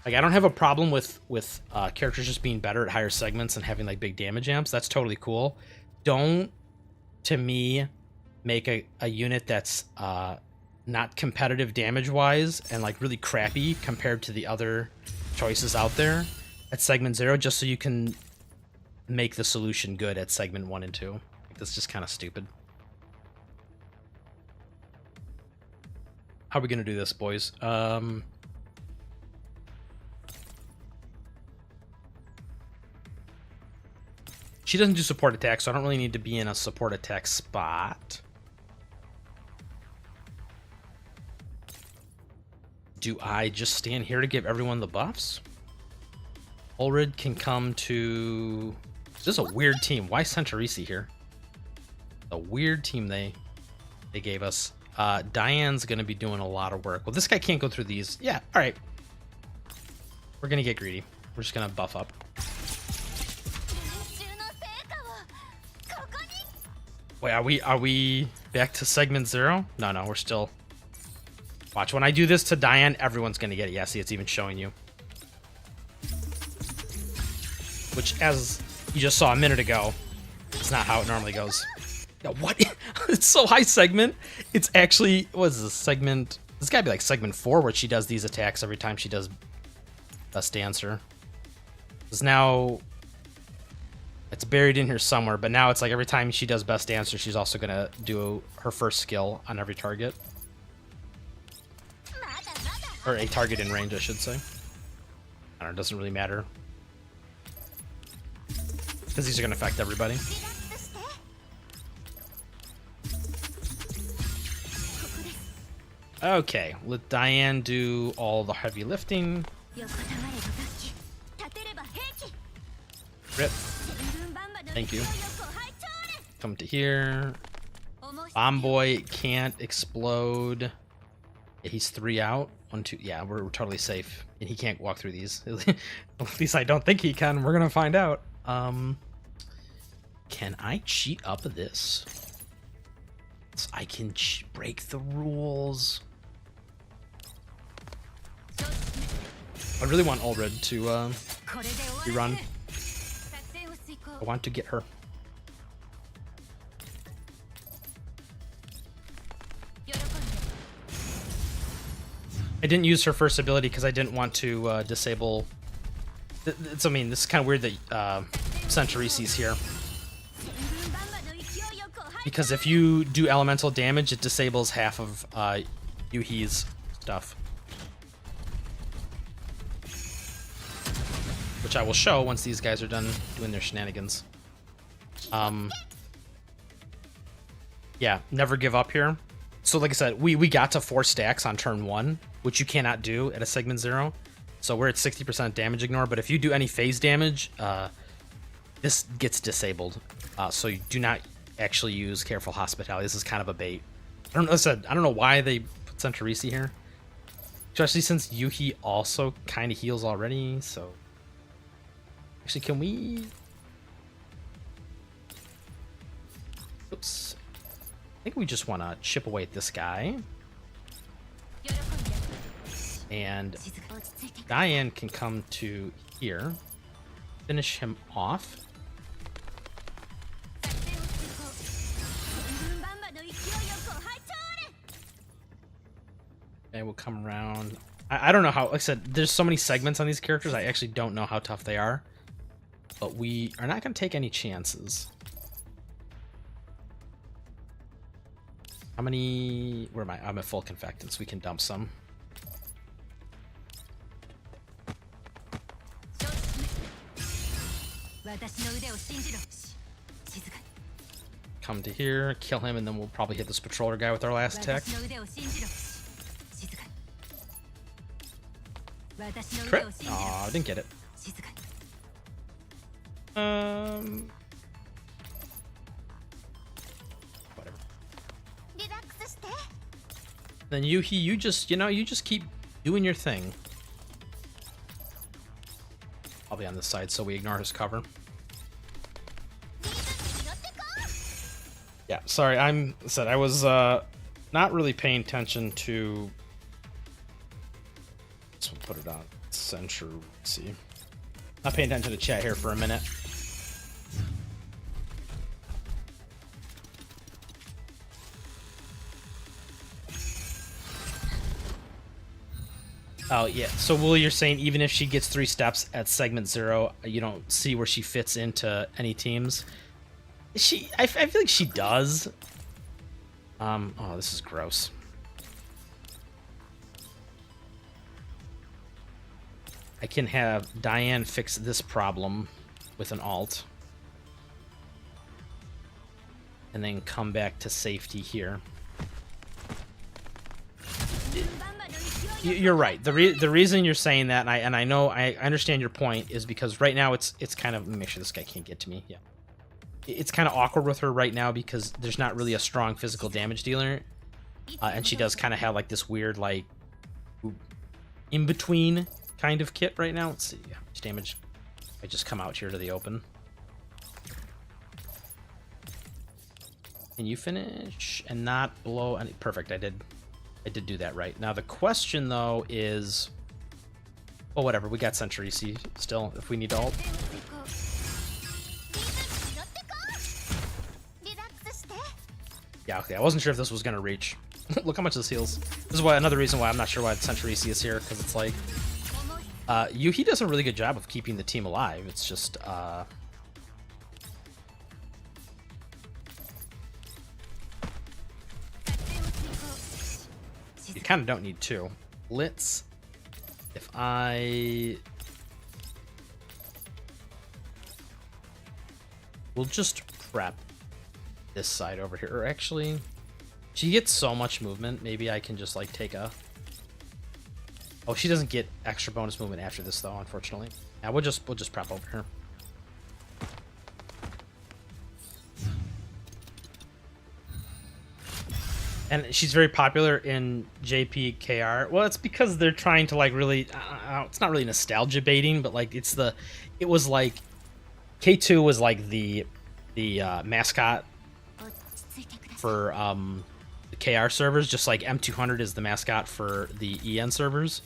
I don't have a problem with characters just being better at higher segments and having like big damage amps. That's totally cool. Don't, to me, make a unit that's not competitive damage wise and like really crappy compared to the other choices out there at segment 0, just so you can make the solution good at segment 1 and 2. Like, that's just kind of stupid. How are we gonna do this, boys? She doesn't do support attack, so I don't really need to be in a support attack spot. Do I just stand here to give everyone the buffs? Ulrid can come to... This is a weird team. Why Centurisi here? A weird team they gave us. Diane's going to be doing a lot of work. Well, this guy can't go through these. Yeah, all right. We're going to get greedy. We're just going to buff up. Wait, are we back to segment 0? No, we're still... Watch, when I do this to Diane, everyone's going to get it. Yeah, see, it's even showing you. Which, as you just saw a minute ago, it's not how it normally goes. Now, what? It's so high segment. It's actually... What is this? Segment... This gotta be like segment 4, where she does these attacks every time she does Best Dancer. Because now... It's buried in here somewhere, but now it's like every time she does Best Dancer, she's also gonna do her first skill on every target. Or a target in range, I should say. I don't know, it doesn't really matter. Because these are gonna affect everybody. Okay, let Diane do all the heavy lifting. Rip. Thank you. Come to here. Bomb Boy can't explode. Yeah, he's 3 out. 1, 2. Yeah, we're totally safe. And he can't walk through these. At least I don't think he can. We're gonna find out. Can I cheat up this? So I can break the rules. I really want Ulrid to rerun. I want to get her. I didn't use her first ability because I didn't want to disable... I mean, this is kind of weird that Centurisi's here. Because if you do elemental damage, it disables half of Yuhi's stuff. Which I will show once these guys are done doing their shenanigans. Yeah, never give up here. So like I said, we got to 4 stacks on turn 1, which you cannot do at a segment 0. So we're at 60% damage ignore, but if you do any phase damage, this gets disabled. So you do not actually use Careful Hospitality. This is kind of a bait. I don't know why they put Centurisi here. Especially since Yuhi also kind of heals already, so... Actually, can we... Oops. I think we just want to chip away at this guy. And Diane can come to here. finish him off. Okay, we'll come around. I don't know how, like I said, there's so many segments on these characters, I actually don't know how tough they are. But we are not going to take any chances. How many... Where am I? I'm at full confectants. We can dump some. Come to here, kill him, and then we'll probably hit this patroller guy with our last tech. Crit? Aw, I didn't get it. Whatever. Then Yuhi, you just, you just keep doing your thing. I'll be on this side, so we ignore his cover. Yeah, sorry, I was not really paying attention to. Let's put it on censure. Let's see. Not paying attention to chat here for a minute. Oh yeah, so Will, you're saying even if she gets 3 steps at segment 0, you don't see where she fits into any teams? I feel like she does. Oh, this is gross. I can have Diane fix this problem with an alt. And then come back to safety here. You're right. The reason you're saying that, and I know I understand your point, is because right now it's kind of, let me make sure this guy can't get to me. Yeah, it's kind of awkward with her right now because there's not really a strong physical damage dealer, and she does kind of have like this weird like in between kind of kit right now. Let's see how much damage. I just come out here to the open. Can you finish and not blow any? Perfect. I did do that right. Now the question though is, well, whatever. We got Sentry C still if we need to ult. Yeah, okay. I wasn't sure if this was gonna reach. Look how much this heals. This is why another reason why I'm not sure why Sentry C is here, because it's like Yuhi does a really good job of keeping the team alive. It's just you kind of don't need 2. Let's, if we'll just prep this side over here. Or actually, she gets so much movement. Maybe I can just like take a. Oh, she doesn't get extra bonus movement after this though, unfortunately. Yeah, we'll just prep over here. And she's very popular in JPKR. Well, it's because they're trying to like really. It's not really nostalgia baiting, but like it was like K2 was like the mascot for the KR servers, just like M200 is the mascot for the EN servers.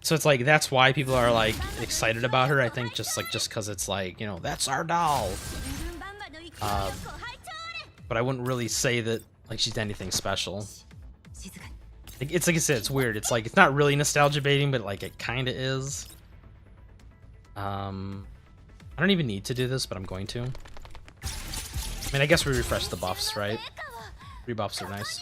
So it's like that's why people are like excited about her. I think just because it's like, that's our doll. But I wouldn't really say that like she's anything special. It's like I said, it's weird. It's like it's not really nostalgia baiting, but like it kind of is. I don't even need to do this, but I'm going to. I mean, I guess we refresh the buffs, right? Rebuffs are nice.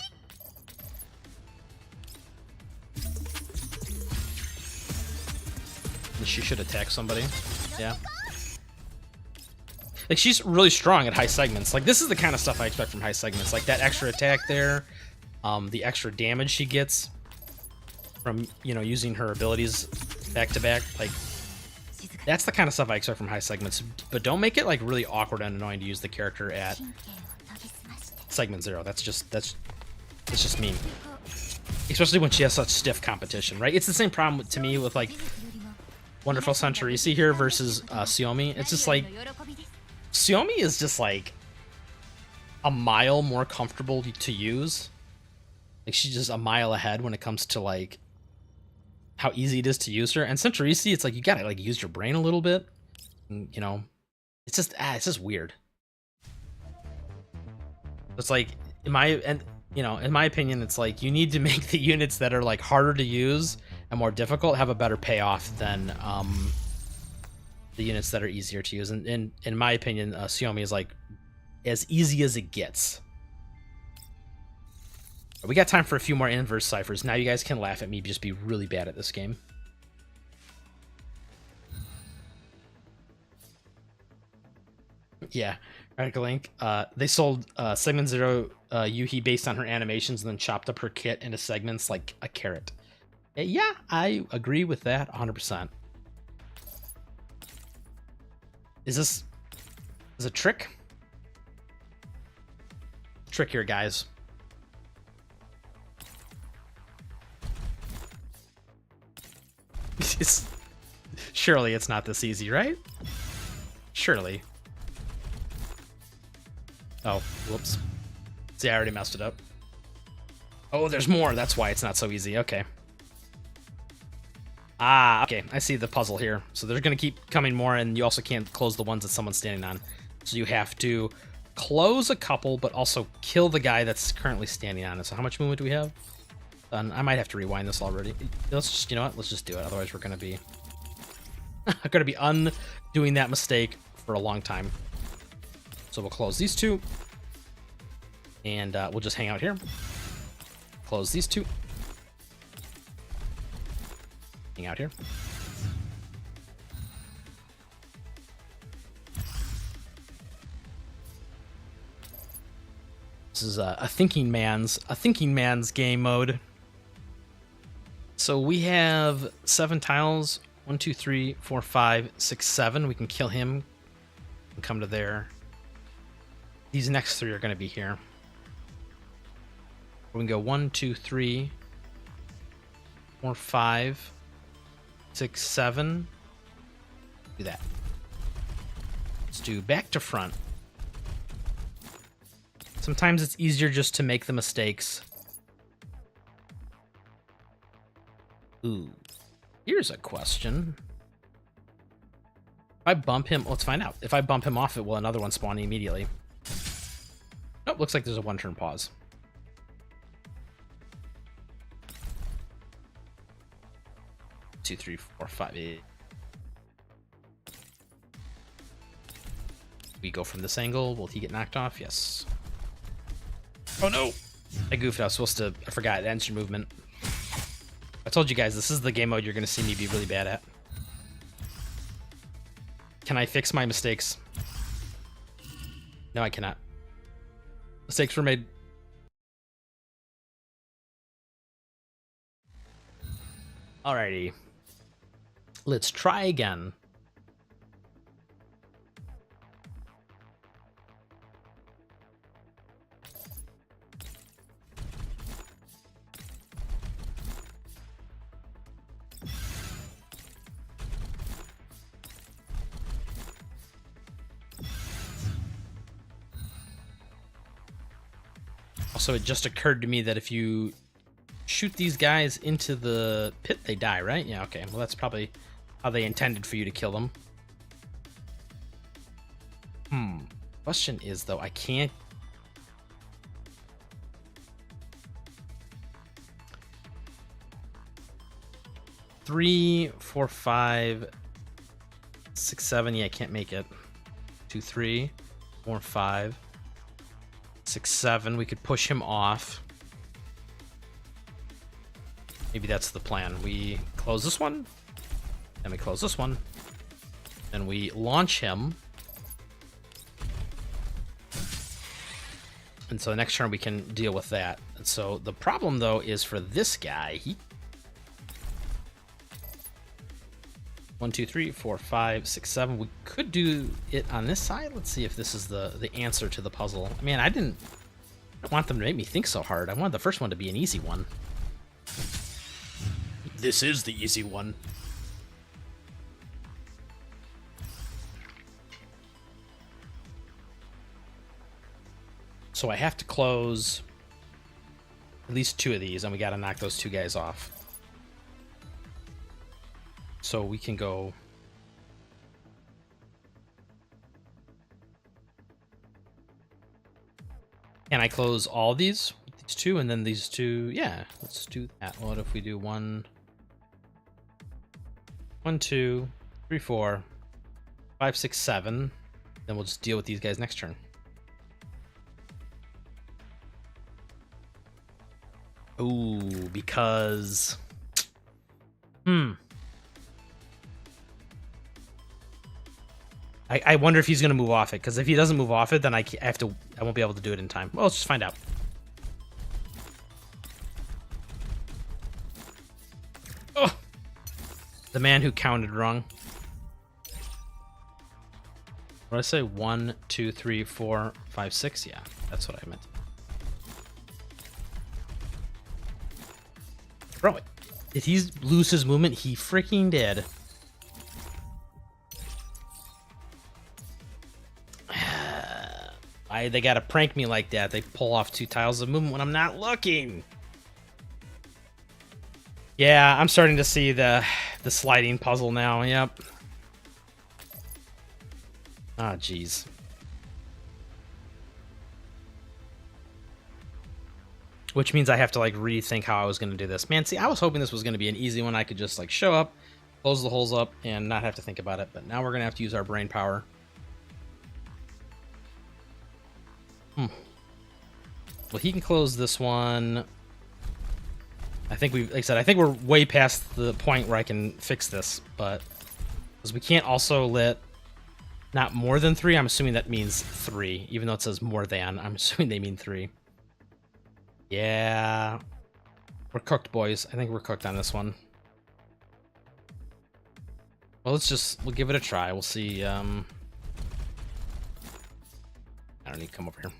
She should attack somebody. Yeah. Like, she's really strong at high segments. Like, this is the kind of stuff I expect from high segments. Like, that extra attack there. The extra damage she gets from, using her abilities back-to-back. Like, that's the kind of stuff I expect from high segments. But don't make it, like, really awkward and annoying to use the character at segment 0. It's just mean. Especially when she has such stiff competition, right? It's the same problem to me with, like, Wonderful Santorisi here versus Xiaomi. It's just, like, Xiaomi is just, like, a mile more comfortable to use. Like, she's just a mile ahead when it comes to, like, how easy it is to use her. And Centrisi, it's like you gotta like use your brain a little bit. And, you know, it's just weird. It's like in my opinion, it's like you need to make the units that are like harder to use and more difficult have a better payoff than the units that are easier to use. And in my opinion, Xiaomi is like as easy as it gets. We got time for a few more inverse ciphers. Now you guys can laugh at me just be really bad at this game. Yeah, Radical Link. They sold Segment Zero Yuhi based on her animations and then chopped up her kit into segments like a carrot. Yeah, I agree with that 100%. Is this a trick? Trick here, guys. Surely it's not this easy, right? Surely. Oh, whoops. See, I already messed it up. Oh, there's more. That's why it's not so easy. Okay. Ah, okay. I see the puzzle here. So they're going to keep coming more, and you also can't close the ones that someone's standing on. So you have to close a couple, but also kill the guy that's currently standing on it. So how much movement do we have? I might have to rewind this already. Let's just, you know what? Let's just do it. Otherwise, we're going to be... I'm going to be undoing that mistake for a long time. So we'll close these two. And we'll just hang out here. Close these two. Hang out here. This is a thinking man's game mode. So we have 7 tiles. 1, 2, 3, 4, 5, 6, 7. We can kill him and come to there. These next 3 are going to be here. We can go 1, 2, 3, 4, 5, 6, 7. Do that. Let's do back to front. Sometimes it's easier just to make the mistakes. Ooh. Here's a question. If I bump him, let's find out. If I bump him off it, will another one spawn immediately? Nope, looks like there's a 1-turn pause. Two, 3, 4, 5, 8. We go from this angle. Will he get knocked off? Yes. Oh no! I goofed. I was supposed to. I forgot. Enter movement. I told you guys this is the game mode you're going to see me be really bad at. Can I fix my mistakes? No, I cannot. Mistakes were made. Alrighty. Let's try again. Also, it just occurred to me that if you shoot these guys into the pit, they die, right? Yeah, okay. Well, that's probably how they intended for you to kill them. Question is, though, I can't... Three, 4, 5, 6, 7. Yeah, I can't make it. 2, 3, 4, 5, 6, 7. We could push him off. Maybe that's the plan. We close this one, and we close this one, and we launch him. And so the next turn we can deal with that. And so the problem, though, is for this guy, he... 1, 2, 3, 4, 5, 6, 7. We could do it on this side. Let's see if this is the answer to the puzzle. Man, I don't want them to make me think so hard. I wanted the first one to be an easy one. This is the easy one. So I have to close at least 2 of these, and we got to knock those 2 guys off. So we can go. Can I close all these? These two and then these two? Yeah, let's do that. What if we do 1, 2, 3, 4, 5, 6, 7? Then we'll just deal with these guys next turn. Ooh, because... I wonder if he's going to move off it, because if he doesn't move off it, then I won't be able to do it in time. Well, let's just find out. Oh! The man who counted wrong. What did I say? 1, 2, 3, 4, 5, 6? Yeah, that's what I meant. Bro, did he lose his movement? He freaking did. They gotta prank me like that. They pull off 2 tiles of movement when I'm not looking. Yeah, I'm starting to see the sliding puzzle now. Yep. Ah, jeez. Which means I have to like rethink how I was gonna do this. Man, see, I was hoping this was gonna be an easy one. I could just like show up, close the holes up, and not have to think about it. But now we're gonna have to use our brain power. Well, he can close this one. I think like I said, I think we're way past the point where I can fix this, but because we can't also let not more than 3, I'm assuming that means 3, even though it says more than, I'm assuming they mean 3. Yeah, we're cooked, boys. I think we're cooked on this one. Well, we'll give it a try. We'll see. I don't need to come over here.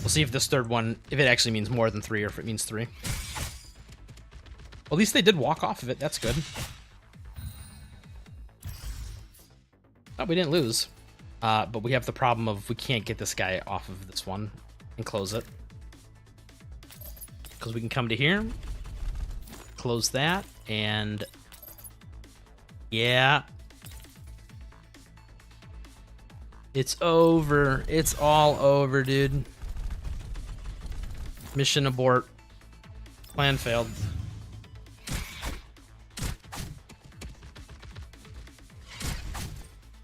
We'll see if this third one, if it actually means more than 3 or if it means 3. Well, at least they did walk off of it. That's good. Oh, we didn't lose. But we have the problem of we can't get this guy off of this one and close it. Because we can come to here, close that, and yeah. It's over. It's all over, dude. Mission abort. Plan failed.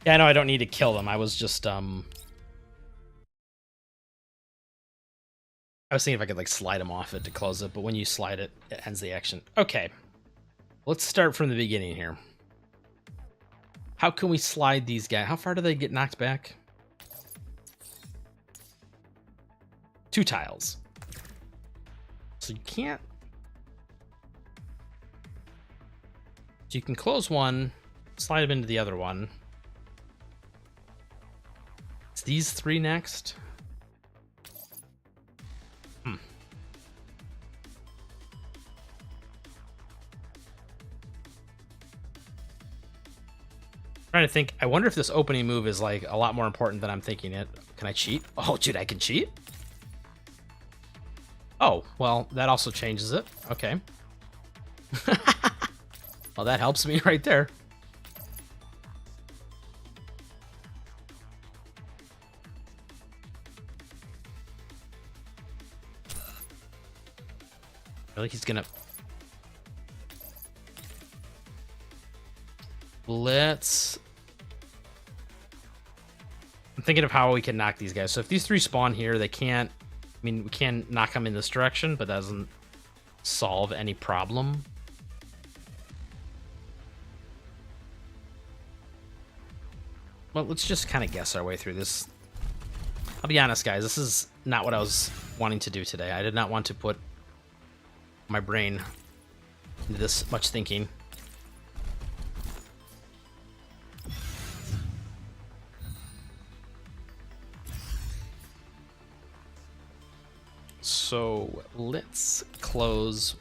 Yeah, I know I don't need to kill them. I was just, I was thinking if I could, like, slide them off it to close it, but when you slide it, it ends the action. Okay. Let's start from the beginning here. How can we slide these guys? How far do they get knocked back? 2 tiles. So you can't... So you can close one, slide them into the other one. It's these 3 next. Trying to think. I wonder if this opening move is like a lot more important than I'm thinking it. Can I cheat? Oh, dude, I can cheat? Oh, well, that also changes it. Okay. Well, that helps me right there. Really, he's gonna... Let's... I'm thinking of how we can knock these guys. So if these 3 spawn here, they can't... I mean, we can knock them in this direction, but that doesn't solve any problem. Well, let's just kind of guess our way through this. I'll be honest, guys. This is not what I was wanting to do today. I did not want to put my brain into this much thinking. So let's close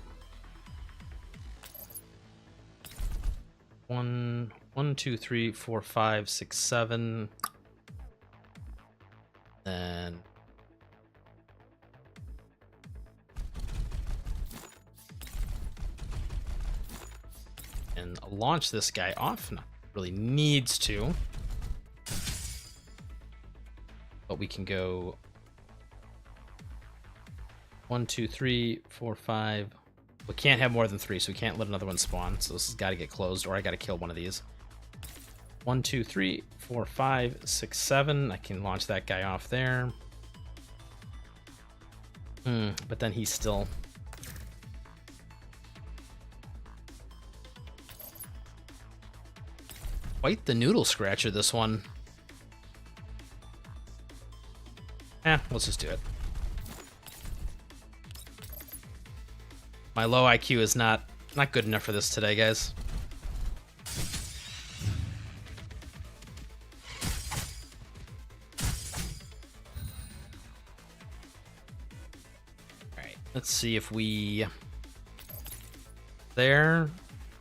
1, 2, 3, 4, 5, 6, 7. Then can launch this guy off. Not really needs to. But we can go 1, 2, 3, 4, 5. We can't have more than 3, so we can't let another one spawn. So this has got to get closed, or I got to kill one of these. 1, 2, 3, 4, 5, 6, 7. I can launch that guy off there. But then he's still... quite the noodle scratcher, this one. Let's just do it. My low IQ is not good enough for this today, guys. Alright, let's see if we... There.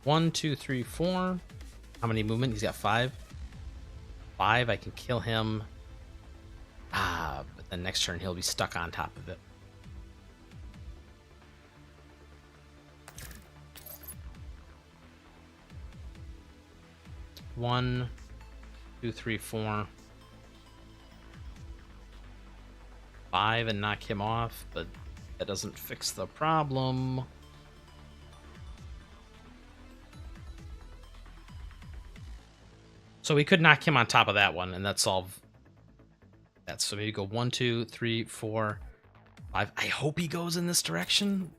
1, 2, 3, 4. How many movement? He's got 5. 5, I can kill him. But then next turn he'll be stuck on top of it. One, 2, 3, 4, 5, and knock him off, but that doesn't fix the problem. So we could knock him on top of that one, and that's solve that. So maybe go 1, 2, 3, 4, 5. I hope he goes in this direction.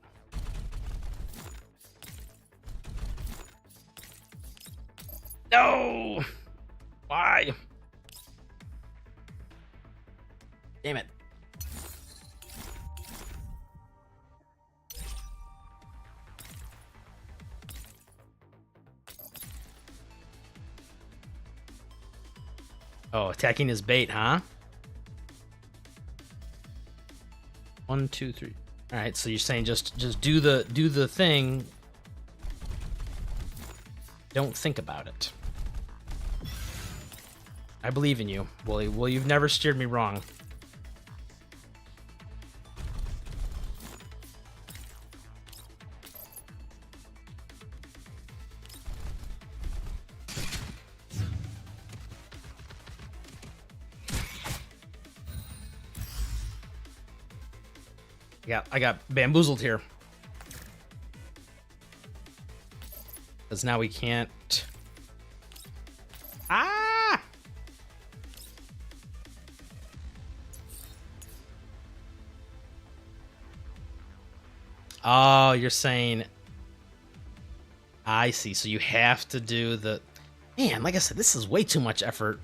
No! Why? Damn it. Oh, attacking his bait, huh? 1, 2, 3. All right, so you're saying just do the thing. Don't think about it. I believe in you, Wooly. Well, you've never steered me wrong. I got bamboozled here. Because now we can't... Ah! Oh, you're saying... I see. So you have to do the... Man, like I said, this is way too much effort.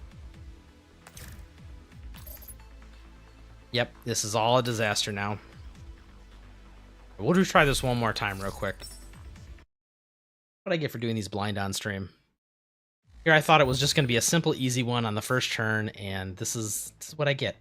Yep, this is all a disaster now. We'll just try this one more time real quick. What I get for doing these blind on stream. Here I thought it was just going to be a simple, easy one on the first turn, and this is what I get.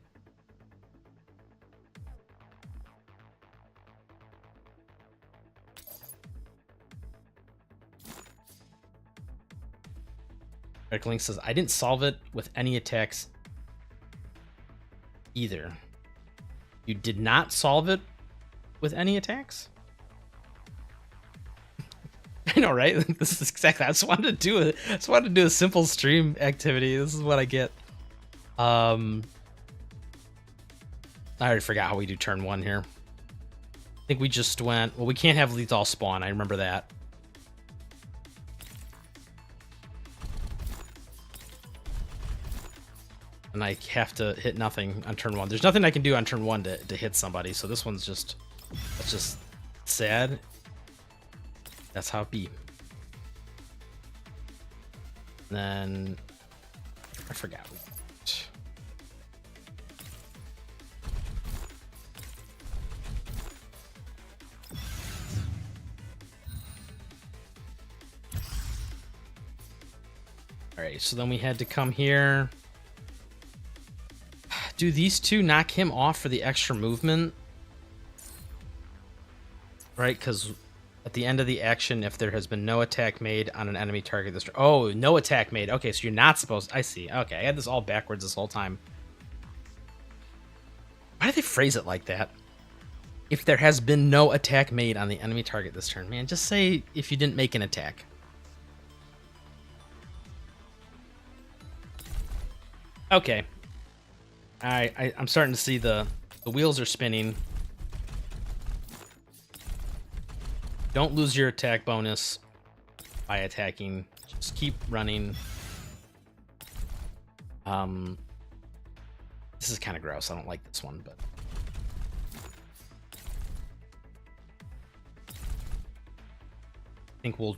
Eric Link says, I didn't solve it with any attacks either. You did not solve it with any attacks? I know, right? This is exactly. I just wanted to do a simple stream activity. This is what I get. I already forgot how we do turn 1 here. I think we just went. Well, we can't have lethal spawn. I remember that. And I have to hit nothing on turn 1. There's nothing I can do on turn 1 to hit somebody. So this one's just. That's just sad. That's how it be. And then I forgot. All right, so then we had to come here. Do these two knock him off for the extra movement? Right, because at the end of the action, if there has been no attack made on an enemy target this turn. Oh, no attack made. Okay, so you're not supposed... I see. Okay, I had this all backwards this whole time. Why do they phrase it like that? If there has been no attack made on the enemy target this turn. Man, just say if you didn't make an attack. Okay. I'm starting to see the wheels are spinning. Don't lose your attack bonus by attacking. Just keep running. This is kind of gross. I don't like this one, but I think we'll.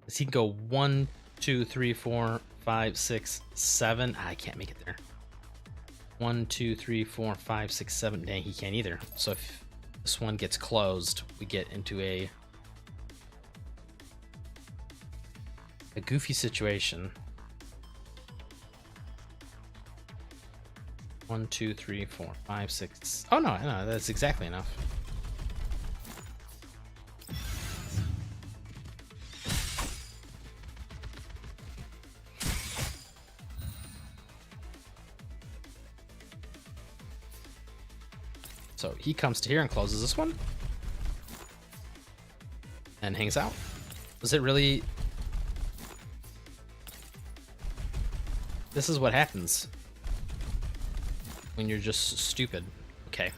Does he go 1, 2, 3, 4, 5, 6, 7? I can't make it there. 1, 2, 3, 4, 5, 6, 7. Dang, he can't either. So if this one gets closed, we get into a goofy situation. 1, 2, 3, 4, 5, 6. Oh no, that's exactly enough. So he comes to here and closes this one. And hangs out. Was it really... This is what happens when you're just stupid. Okay.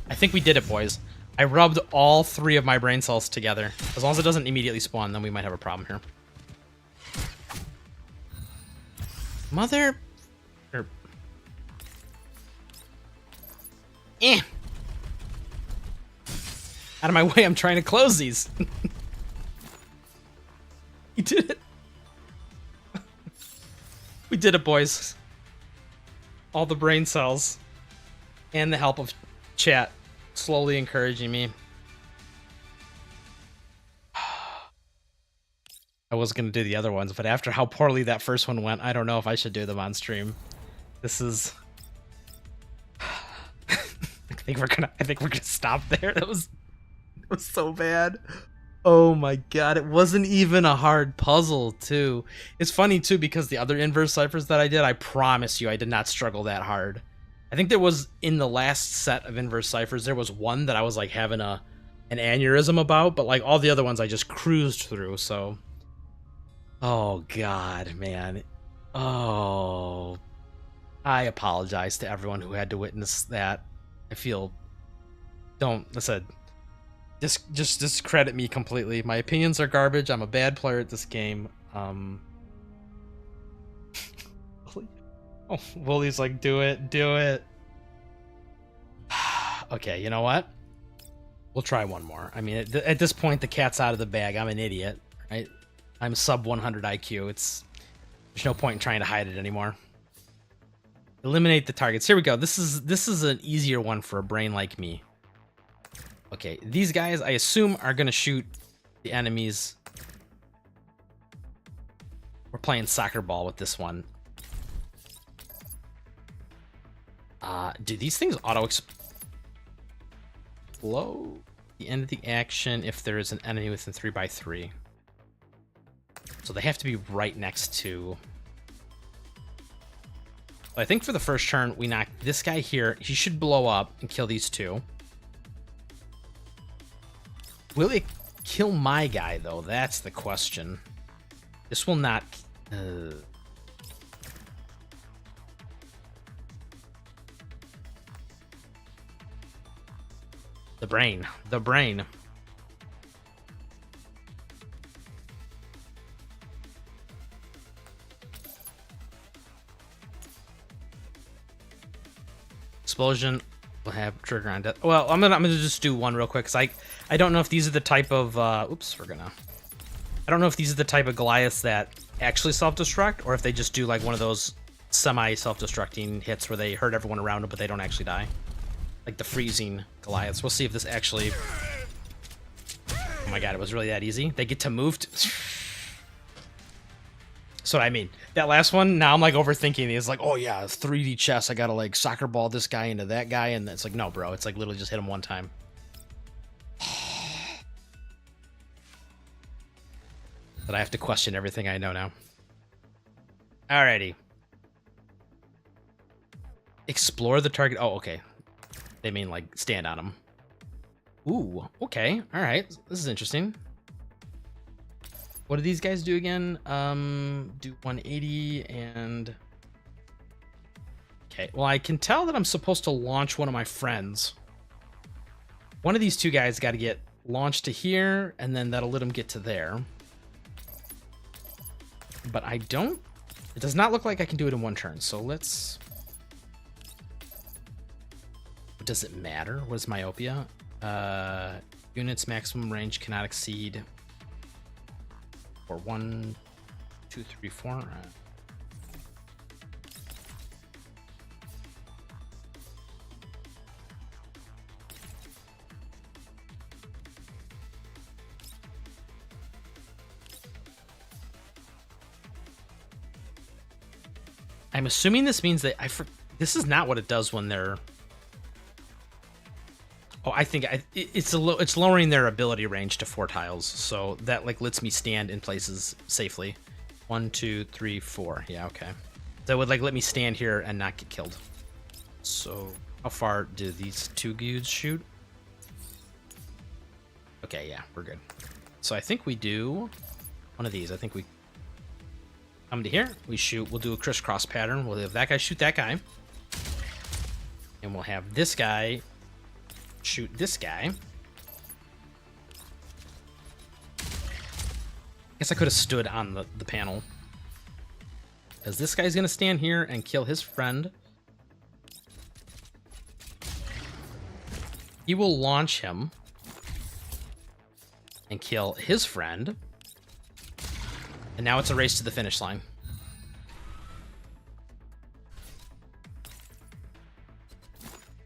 I think we did it, boys. I rubbed all 3 of my brain cells together. As long as it doesn't immediately spawn, then we might have a problem here. Mother... Eh. Out of my way, I'm trying to close these. You did it. We did it, boys. All the brain cells. And the help of chat slowly encouraging me. I was going to do the other ones, but after how poorly that first one went, I don't know if I should do them on stream. This is... I think we're gonna stop there. It was so bad. Oh my god, it wasn't even a hard puzzle too. It's funny too because the other inverse ciphers that I did, I promise you I did not struggle that hard. I think there was, in the last set of inverse ciphers, there was one that I was like having an aneurysm about, but like all the other ones I just cruised through. So oh god, man. Oh, I apologize to everyone who had to witness that. I feel, don't, listen, just discredit me completely. My opinions are garbage. I'm a bad player at this game. Oh, Woolie's like, do it. Okay, you know what? We'll try one more. I mean, at this point, the cat's out of the bag. I'm an idiot, right? I'm sub 100 IQ. There's no point in trying to hide it anymore. Eliminate the targets. Here we go. This is an easier one for a brain like me. Okay, these guys, I assume, are going to shoot the enemies. We're playing soccer ball with this one. Do these things auto-explode the end of the action if there is an enemy within 3x3? So they have to be right next to... I think for the first turn, we knock this guy here. He should blow up and kill these 2. Will it kill my guy, though? That's the question. This will not... The brain. Explosion will have trigger on death. Well, I'm gonna just do one real quick, because I don't know if these are the type of I don't know if these are the type of Goliaths that actually self-destruct, or if they just do like one of those semi-self-destructing hits where they hurt everyone around them, but they don't actually die. Like the freezing Goliaths. We'll see if this actually... Oh my god, it was really that easy? They get to move to... So I mean, that last one, now I'm like overthinking it. It's like, oh yeah, 3D chess, I gotta like soccer ball this guy into that guy, and it's like, no bro, it's like literally just hit him one time. But I have to question everything I know now. Alrighty. Explore the target. Oh, okay. They mean like stand on him. Ooh, okay. Alright. This is interesting. What do these guys do again? Do 180 and... Okay, well, I can tell that I'm supposed to launch one of my friends. One of these two guys got to get launched to here, and then that'll let him get to there. But I don't... It does not look like I can do it in one turn, so let's... Does it matter? What is myopia? Units maximum range cannot exceed... Or 1, 2, 3, 4... I'm assuming this means that this is not what it does when they're... Oh, I think it's lowering their ability range to 4 tiles, so that like lets me stand in places safely. 1, 2, 3, 4. Yeah, okay. That would like let me stand here and not get killed. So how far do these two dudes shoot? Okay, yeah, we're good. So I think we do one of these. I think we come to here, we shoot, we'll do a crisscross pattern. We'll have that guy shoot that guy. And we'll have this guy shoot this guy. Guess I could have stood on the panel. Because this guy's going to stand here and kill his friend. He will launch him and kill his friend. And now it's a race to the finish line.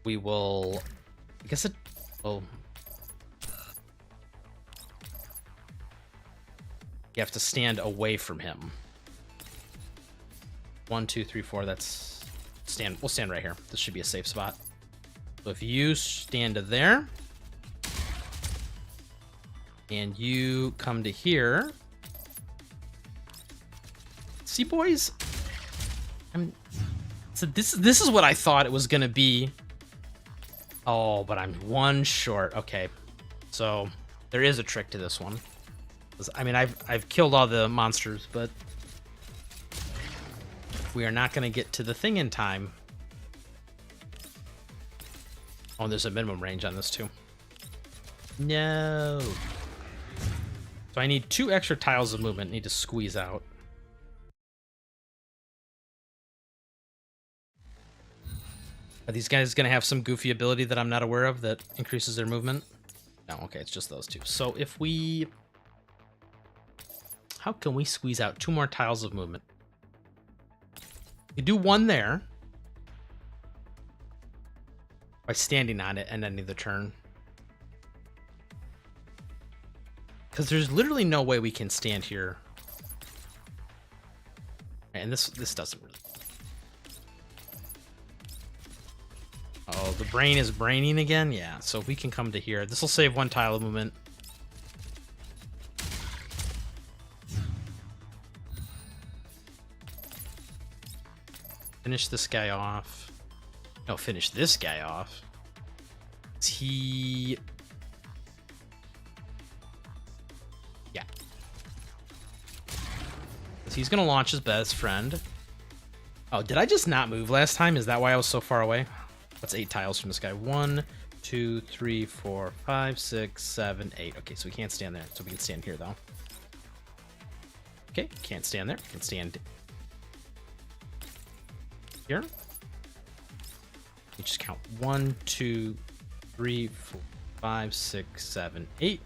We will... I guess it... Oh. You have to stand away from him. 1, 2, 3, 4. That's... We'll stand right here. This should be a safe spot. So if you stand to there... And you come to here... See, boys? So this is what I thought it was gonna be. Oh, but I'm one short. Okay, so there is a trick to this one. I mean, I've killed all the monsters, but we are not gonna get to the thing in time. Oh, there's a minimum range on this too. No. So I need 2 extra tiles of movement. Need to squeeze out. Are these guys going to have some goofy ability that I'm not aware of that increases their movement? No, okay, it's just those two. So if we... How can we squeeze out 2 more tiles of movement? You do 1 there. By standing on it and ending the turn. Because there's literally no way we can stand here. And this doesn't really... Oh, the brain is braining again? Yeah, so if we can come to here. This will save 1 tile of movement. Finish this guy off. No, finish this guy off. He... Yeah. He's going to launch his best friend. Oh, did I just not move last time? Is that why I was so far away? That's 8 tiles from this guy. 1, 2, 3, 4, 5, 6, 7, 8. Okay, so we can't stand there. So we can stand here, though. Okay, can't stand there. Can stand here. You just count 1, 2, 3, 4, 5, 6, 7, 8.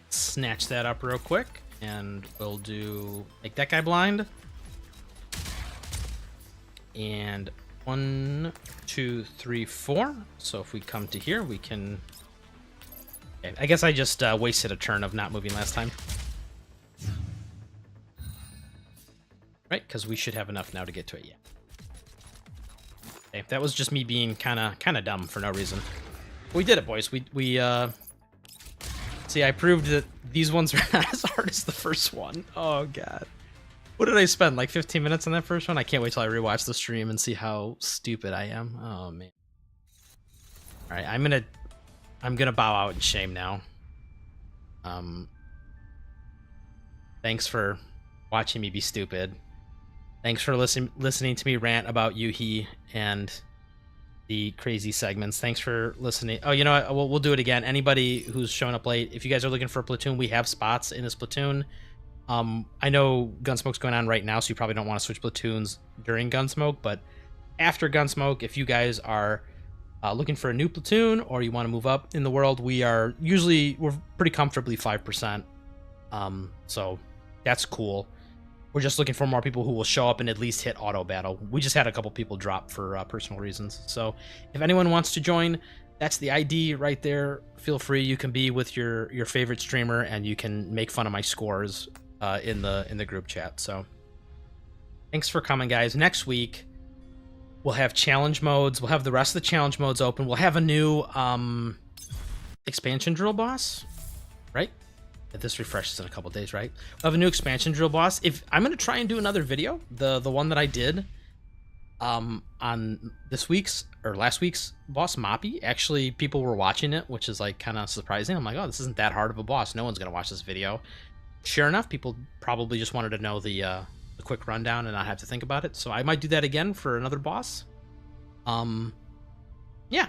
Snatch that up real quick, and we'll do make that guy blind. And 1, 2, 3, 4. So if we come to here, we can... Okay, I guess I just wasted a turn of not moving last time. Right, because we should have enough now to get to it, yeah. Okay, that was just me being kind of dumb for no reason. We did it, boys. We see, I proved that these ones are not as hard as the first one. Oh, God. What did I spend? Like 15 minutes on that first one? I can't wait till I rewatch the stream and see how stupid I am. Oh man. All right, I'm gonna bow out in shame now. Thanks for watching me be stupid. Thanks for listening to me rant about Yuhi and the crazy segments. Thanks for listening. Oh, you know what? We'll do it again. Anybody who's showing up late, if you guys are looking for a platoon, we have spots in this platoon. I know Gunsmoke's going on right now, so you probably don't want to switch platoons during Gunsmoke, but after Gunsmoke, if you guys are looking for a new platoon or you want to move up in the world, we're pretty comfortably 5%. So that's cool. We're just looking for more people who will show up and at least hit auto battle. We just had a couple people drop for personal reasons. So if anyone wants to join, that's the ID right there. Feel free. You can be with your favorite streamer and you can make fun of my scores in the group chat. So thanks for coming, guys. Next week we'll have challenge modes. We'll have the rest of the challenge modes open. We'll have a new expansion drill boss, right? If this refreshes in a couple days, right? We'll have a new expansion drill boss. If I'm gonna try and do another video, the one that I did on this week's or last week's boss Moppy, actually people were watching it, which is like kind of surprising. I'm like, oh, this isn't that hard of a boss. No one's gonna watch this video. Sure enough, people probably just wanted to know the quick rundown and not have to think about it. So I might do that again for another boss. Yeah.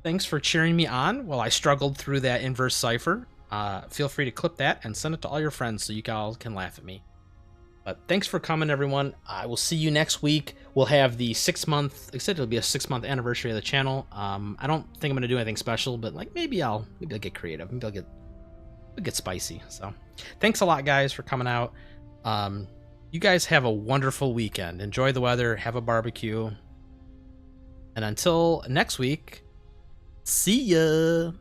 Thanks for cheering me on while I struggled through that inverse cipher. Feel free to clip that and send it to all your friends so you all can laugh at me. But thanks for coming, everyone. I will see you next week. We'll have the 6-month, like I said, it'll be a 6-month anniversary of the channel. I don't think I'm gonna do anything special, but like maybe I'll get creative. Maybe I'll get spicy. So thanks a lot, guys, for coming out. You guys have a wonderful weekend. Enjoy the weather, have a barbecue. And until next week, see ya!